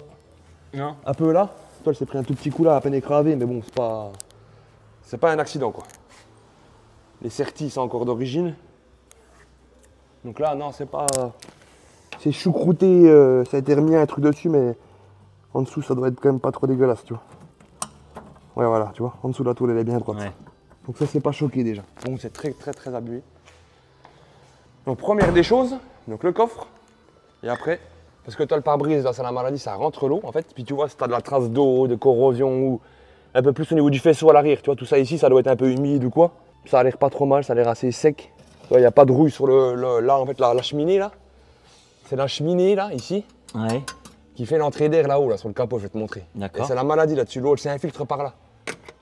Non. Un peu là. Toi, elle s'est pris un tout petit coup là, à peine écravé, mais bon, c'est pas... C'est pas un accident, quoi. Les sertis, c'est encore d'origine. Donc là, non, c'est pas... C'est choucrouté, ça a été remis un truc dessus, mais en dessous, ça doit être quand même pas trop dégueulasse, tu vois. Ouais, voilà, tu vois, en dessous, la tôle, elle est bien droite. Ouais. Donc ça, c'est pas choqué déjà. Donc c'est très abusé. Donc première des choses, donc le coffre. Et après, parce que toi, le pare-brise, là, c'est la maladie, ça rentre l'eau, en fait. Puis tu vois, si t'as de la trace d'eau, de corrosion, ou un peu plus au niveau du faisceau à l'arrière, tu vois, tout ça ici, ça doit être un peu humide ou quoi. Ça a l'air pas trop mal, ça a l'air assez sec. Il n'y a pas de rouille sur là, en fait, la cheminée, là. C'est la cheminée, là, ici, ouais, qui fait l'entrée d'air là-haut, là, sur le capot, je vais te montrer. D'accord. Et c'est la maladie là-dessus, l'eau, elle s'infiltre par là.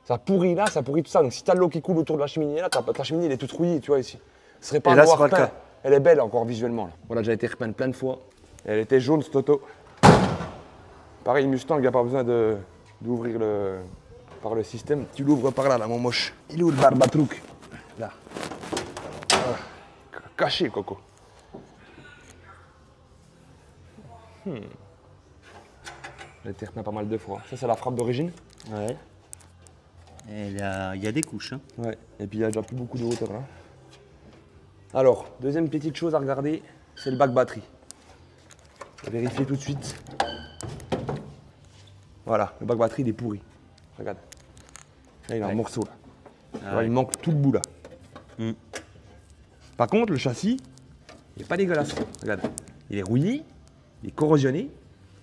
Ça pourrit là, ça pourrit tout ça. Donc si t'as de l'eau qui coule autour de la cheminée, là, ta cheminée, elle est toute rouillée, tu vois, ici. Ce serait pas un noir peint. Elle est belle encore visuellement, là. Voilà, déjà été repeinte plein de fois. Et elle était jaune, cette auto. Pareil, Mustang, il n'y a pas besoin d'ouvrir par le système. Tu l'ouvres par là, mon moche. Il est où le barbatrouc? Là. Caché, Coco. J'ai été repeint pas mal de fois. Ça, c'est la frappe d'origine. Ouais. Et il y a des couches. Hein. Ouais. Et puis il n'y a déjà plus beaucoup de hauteur là. Alors, deuxième petite chose à regarder, c'est le bac batterie. Je vais vérifier tout de suite. Voilà, le bac batterie il est pourri. Regarde. Là, il a un morceau là. Ah ouais. Il manque tout le bout là. Par contre, le châssis, il n'est pas dégueulasse. Regarde. Il est rouillé, il est corrosionné.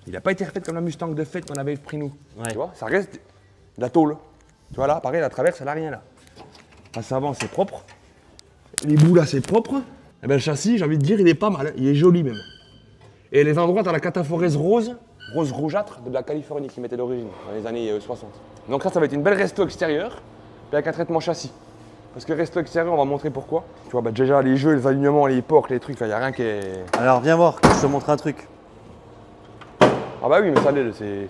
Il n'a pas été refait comme la Mustang de fête qu'on avait pris nous. Ouais. Tu vois, ça reste de la tôle. Tu vois là, pareil, la traverse, elle n'a rien là. La savant, c'est propre. Les bouts là, c'est propre. Et ben, le châssis, j'ai envie de dire, il est pas mal. Il est joli même. Et les endroits, t'as la cataphorèse rose rougeâtre de la Californie qui mettait d'origine dans les années 60. Donc ça va être une belle resto extérieure, puis avec un traitement châssis. Parce que resto extérieur, on va montrer pourquoi. Tu vois, bah, déjà les jeux, les alignements, les portes, les trucs, il n'y a rien qui est... Alors viens voir, je te montre un truc. Ah bah oui, mais ça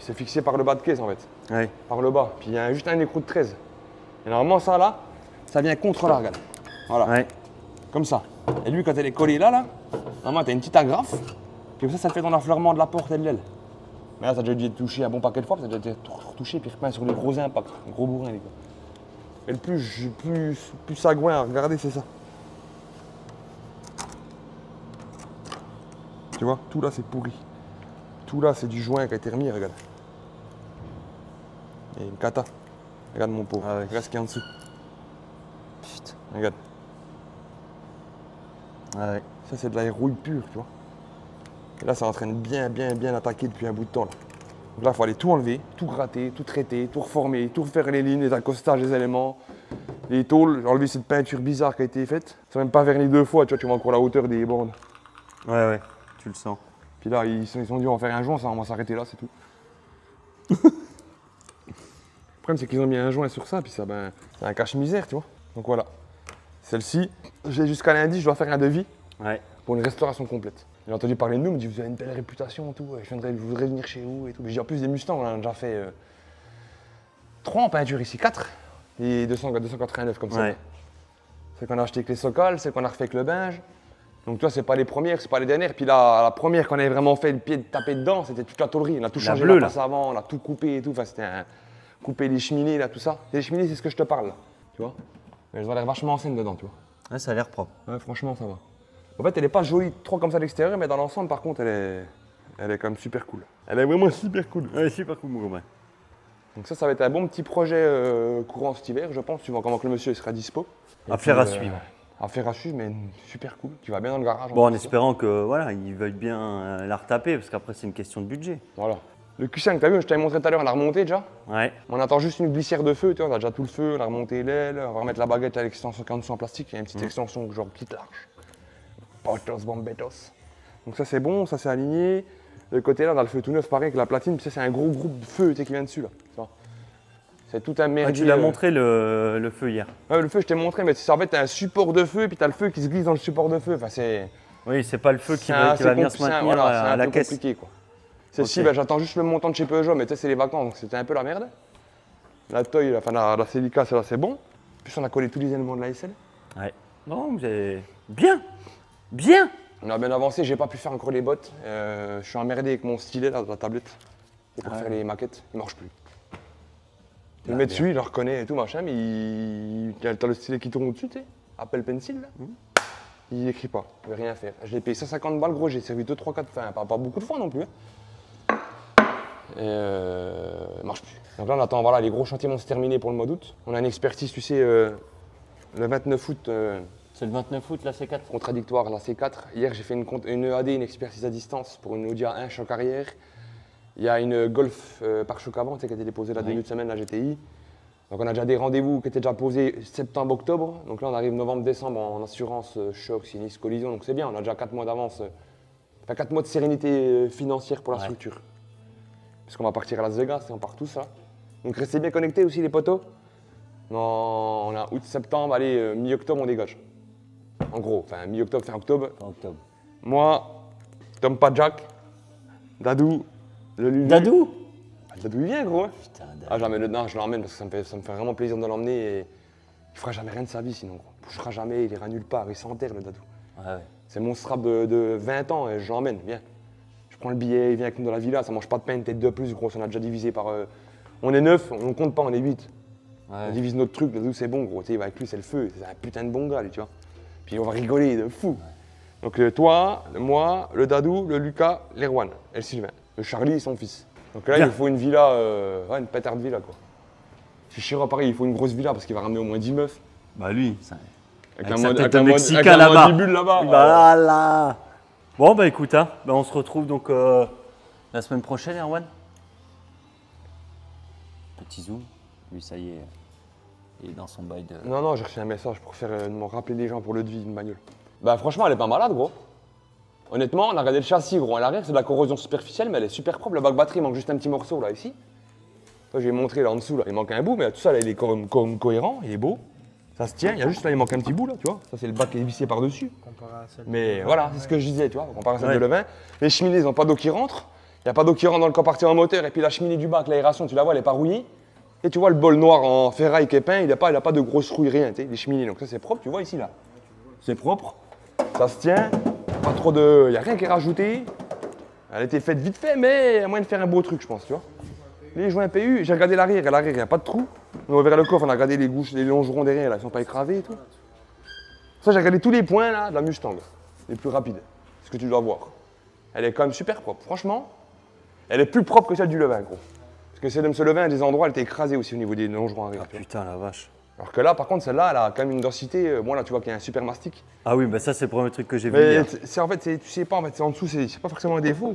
c'est fixé par le bas de caisse en fait. Ouais. Par le bas. Puis il y a juste un écrou de 13. Et normalement ça là, ça vient contre là, regarde. Voilà. Ouais. Comme ça. Et lui quand elle est collée là, normalement t'as une petite agrafe. Puis comme ça fait ton affleurement de la porte et de l'aile. Mais là ça a déjà dû être touché un bon paquet de fois, ça a déjà été retouché puis repeint sur les gros impacts. Un gros bourrin les gars. Et le plus sagouin à regarder c'est ça. Tu vois, tout là c'est pourri. Tout là, c'est du joint qui a été remis, regarde. Et une cata. Regarde mon pauvre, regarde ce qu'il y a en dessous. Putain, regarde. Ah ouais. Ça, c'est de la rouille pure, tu vois. Et là, ça est en train de bien attaquer depuis un bout de temps, là. Donc là, il faut aller tout enlever, tout gratter, tout traiter, tout reformer, tout refaire les lignes, les accostages, les éléments, les tôles. J'ai enlevé cette peinture bizarre qui a été faite. C'est même pas verni 2 fois, tu vois, tu vois encore la hauteur des bornes. Ouais, tu le sens. Puis là, ils ont dû en faire un joint, ça, on va s'arrêter là, c'est tout. Le problème, c'est qu'ils ont mis un joint sur ça, puis ça, ben, c'est un cache-misère, tu vois. Donc voilà. Celle-ci, j'ai jusqu'à lundi, je dois faire un devis pour une restauration complète. J'ai entendu parler de nous, il me dit, vous avez une belle réputation et tout, je voudrais venir chez vous et tout. Mais j'ai en plus des Mustangs, on en a déjà fait 3 en peinture ici, 4. Et 289 comme ça. Celle qu'on a acheté avec les Sokal, celle qu'on a refait avec le Binge. Donc toi, c'est pas les premières, c'est pas les dernières. Puis là, la première qu'on avait vraiment fait le pied de taper dedans, c'était toute la tôlerie. On a tout changé la face avant, on a tout coupé et tout. Enfin, c'était couper les cheminées, là, tout ça. Les cheminées, c'est ce que je te parle, là, tu vois. Elles ont l'air vachement anciennes dedans, tu vois. Ouais, ça a l'air propre. Ouais, franchement, ça va. En fait, elle est pas jolie trop comme ça à l'extérieur, mais dans l'ensemble, par contre, elle est quand même super cool. Elle est vraiment super cool. Ouais, super cool, mon gars. Donc ça va être un bon petit projet courant cet hiver, je pense. Tu vois comment que le monsieur il sera dispo. Affaire à suivre. Affaire à suivre, mais super cool. Tu vas bien dans le garage. Bon, en espérant que voilà, ils veuillent bien la retaper, parce qu'après c'est une question de budget. Voilà. Le Q5, t'as vu, je t'avais montré tout à l'heure, on l'a remonté déjà. Ouais. On attend juste une glissière de feu, tu vois, on a déjà tout le feu, on a remonté l'aile, on va remettre la baguette à l'extension en dessous en plastique, il y a une petite extension genre petite large. Potos bombetos. Donc ça c'est bon, ça c'est aligné. Le côté là, on a le feu tout neuf, pareil avec la platine, puis ça c'est un gros groupe de feu tu sais, qui vient dessus là. C'est tout un merdier. Ah, tu l'as montré le feu hier. Ouais, le feu je t'ai montré, mais en fait t'as un support de feu, et puis t'as le feu qui se glisse dans le support de feu. Enfin, c'est... Oui, c'est pas le feu qui va venir se maintenir voilà, à la peu caisse. Compliqué, quoi. Celle-ci, ben, j'attends juste le montant de chez Peugeot, mais tu sais, c'est les vacances, donc c'était un peu la merde. La toile, enfin la Celica, celle-là, c'est bon. En plus, on a collé tous les éléments de la SL. Ouais. Non, vous avez... Bien. Bien. On a bien avancé, j'ai pas pu faire encore les bottes. Je suis emmerdé avec mon stylet là, de la tablette. Et pour faire les maquettes, il marche plus. Tu le mets dessus, il le reconnaît et tout, machin, mais t'as le stylet qui tourne au-dessus, tu sais, Apple Pencil, là. Il écrit pas, il veut rien faire. Je l'ai payé 150 balles, gros, j'ai servi 2, 3, 4, enfin, pas beaucoup de fois non plus. Et il marche plus. Donc là, on attend, voilà, les gros chantiers vont se terminer pour le mois d'août. On a une expertise, tu sais, le 29 août. C'est le 29 août, la C4. Contradictoire, la C4. Hier, j'ai fait une EAD, une expertise à distance pour une Audi A1 choc arrière. Il y a une Golf pare-choc avant, tu sais, qui a été déposée là début de semaine, la GTI. Donc on a déjà des rendez-vous qui étaient déjà posés septembre-octobre. Donc là, on arrive novembre-décembre en assurance choc, sinistre, collision. Donc c'est bien, on a déjà 4 mois d'avance. Enfin, 4 mois de sérénité financière pour la structure. Puisqu'on va partir à Las Vegas et on part tous là. Donc restez bien connectés aussi, les potos. Non, on a août-septembre, allez, mi-octobre, on dégage. En gros, enfin mi-octobre, fin octobre. Octobre. Moi, Tom Padjak, Dadou, le Lulu. Dadou. Dadou il vient gros hein. Putain, Ah non, je l'emmène parce que ça me fait vraiment plaisir de l'emmener et il fera jamais rien de sa vie sinon gros. Il bougera jamais, il ira nulle part, il s'enterre le Dadou. Ouais. C'est mon strap de 20 ans et je l'emmène, viens. Je prends le billet, il vient avec nous dans la villa, ça mange pas de pain, une tête de plus gros, on a déjà divisé par... On est 9, on compte pas, on est 8. On divise notre truc, Dadou c'est bon gros, tu sais, il va avec lui c'est le feu, c'est un putain de bon gars lui tu vois. Puis on va rigoler de fou. Donc toi, moi, le Dadou, le Lucas, l'Erwan et le Sylvain. Le Charlie et son fils. Donc là, il nous faut une villa, une pétarde villa quoi. Si Chira pareil, il faut une grosse villa parce qu'il va ramener au moins 10 meufs. Bah lui, Avec sa tête de Mexicain là-bas. Voilà. Bon bah écoute, hein, bah, on se retrouve donc la semaine prochaine, Erwan. Petit zoom. Lui, ça y est, il est dans son bail de... Non, j'ai reçu un message pour faire me rappeler des gens pour le devis d'une bagnole. Bah franchement, elle est pas malade gros. Honnêtement, on a regardé le châssis gros, à l'arrière c'est de la corrosion superficielle, mais elle est super propre. Le bac batterie il manque juste un petit morceau là ici. Toi j'ai montré là en dessous là, il manque un bout, mais tout ça là, il est cohérent, il est beau. Ça se tient, il y a juste là, il manque un petit bout là, tu vois. Ça c'est le bac qui est vissé par dessus. Mais voilà, c'est ce que je disais, tu vois, comparé à celle de Levin. Les cheminées, ils n'ont pas d'eau qui rentre. Il n'y a pas d'eau qui rentre dans le compartiment moteur, et puis la cheminée du bac, l'aération, tu la vois, elle est pas rouillée. Et tu vois le bol noir en ferraille qui est peint, il n'a pas de grosses rouilles, rien, tu sais, les cheminées. Donc ça c'est propre, tu vois ici là. C'est propre, ça se tient, pas trop de. Il n'y a rien qui est rajouté. Elle a été faite vite fait, mais il y a moyen de faire un beau truc, je pense, tu vois. Les joints PU, j'ai regardé l'arrière, à l'arrière, il n'y a pas de trou. On a ouvert le coffre, on a regardé les gouches, les longerons derrière, là, ils sont pas écravés et tout. Ça, j'ai regardé tous les points là de la Mustang, les plus rapides, ce que tu dois voir. Elle est quand même super propre, franchement. Elle est plus propre que celle du Levin, gros. Parce que celle de M. Levin, à des endroits, elle était écrasée aussi au niveau des longerons arrière. Ah putain, la vache. Alors que là, par contre, celle-là, elle a quand même une densité. Bon, là, tu vois qu'il y a un super mastic. Ah oui, bah ça, c'est le premier truc que j'ai vu Mais hier. c'est en fait, tu sais pas, en fait, c'est en dessous, c'est pas forcément un défaut.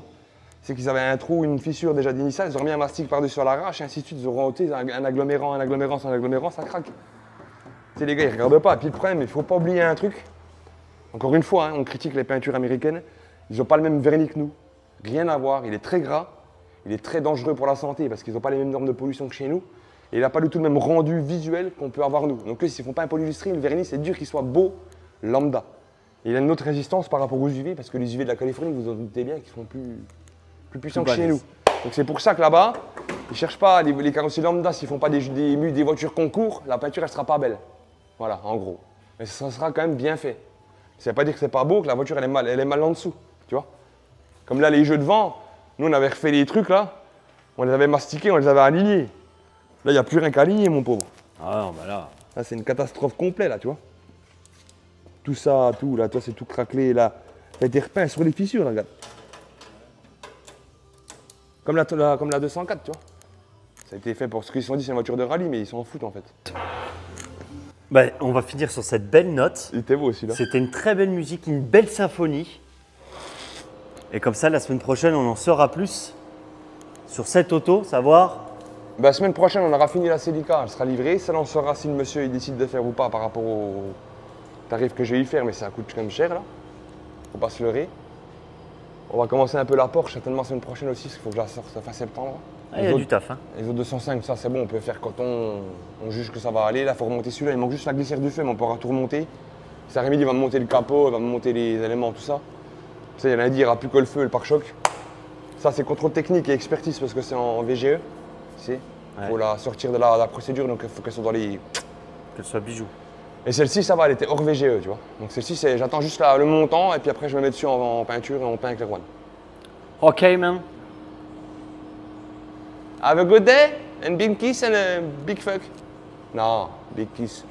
c'est qu'ils avaient un trou, une fissure déjà d'initial, ils ont remis un mastic par-dessus sur l'arrache, et ainsi de suite, ils auront ôté un agglomérant, ça craque. Tu sais, les gars, ils regardent pas. Et puis le problème, il faut pas oublier un truc. Encore une fois, hein, on critique les peintures américaines, ils n'ont pas le même vernis que nous. Rien à voir, il est très gras, il est très dangereux pour la santé parce qu'ils n'ont pas les mêmes normes de pollution que chez nous. Et il n'a pas du tout le même rendu visuel qu'on peut avoir nous. Donc eux, s'ils ne font pas un polylustri, le vernis, c'est dur qu'il soit beau, lambda. Et il a une autre résistance par rapport aux UV, parce que les UV de la Californie, vous en doutez bien, qu'ils sont plus puissants que chez nous. Donc c'est pour ça que là-bas, ils ne cherchent pas les carrosseries lambda, s'ils ne font pas des voitures concours, la peinture, elle ne sera pas belle. Voilà, en gros. Mais ça sera quand même bien fait. Ça ne veut pas dire que c'est pas beau, que la voiture, elle est mal en dessous, tu vois. Comme là, les jeux de vent, nous, on avait refait les trucs, là, on les avait mastiqués, on les avait alignés. Là, il n'y a plus rien qu'à aligner, mon pauvre. Ah non, bah là. Là, c'est une catastrophe complète, là, tu vois. Tout ça, tout, là, toi, c'est tout craquelé, là. Ça a été repeint sur les fissures, là, regarde. Comme la 204, tu vois. Ça a été fait pour ce qu'ils se sont dit, c'est une voiture de rallye, mais ils s'en foutent, en fait. Bah, on va finir sur cette belle note. Il était beau aussi, là. C'était une très belle musique, une belle symphonie. Et comme ça, la semaine prochaine, on en saura plus sur cette auto, savoir. Bah, la semaine prochaine, on aura fini la Celica, elle sera livrée. Ça, on saura si le monsieur il décide de faire ou pas par rapport au tarif que je vais y faire, mais ça coûte quand même cher, là. Faut pas se leurrer. On va commencer un peu la Porsche, certainement la semaine prochaine aussi, parce qu'il faut que je la sorte fin septembre. Ah, il y a du taf. Hein. Les autres 205, ça c'est bon, on peut faire quand on juge que ça va aller. Là, il faut remonter celui-là, il manque juste la glissière du feu, mais on pourra tout remonter. Sarimidi va me monter le capot, il va me monter les éléments, tout ça. Ça, il y en a dit, il n'y aura plus que le feu et le pare-choc. Ça, c'est contrôle technique et expertise parce que c'est en VGE. Il faut la sortir de la procédure, donc il faut qu'elle soit dans les. Qu'elle soit bijou. Et celle-ci, ça va, elle était hors VGE, tu vois. Donc celle-ci, j'attends juste le montant et puis après, je me mets dessus en peinture et on peint avec les Rouen. Ok, man. Have a good day and big kiss and a big fuck. Non, big kiss.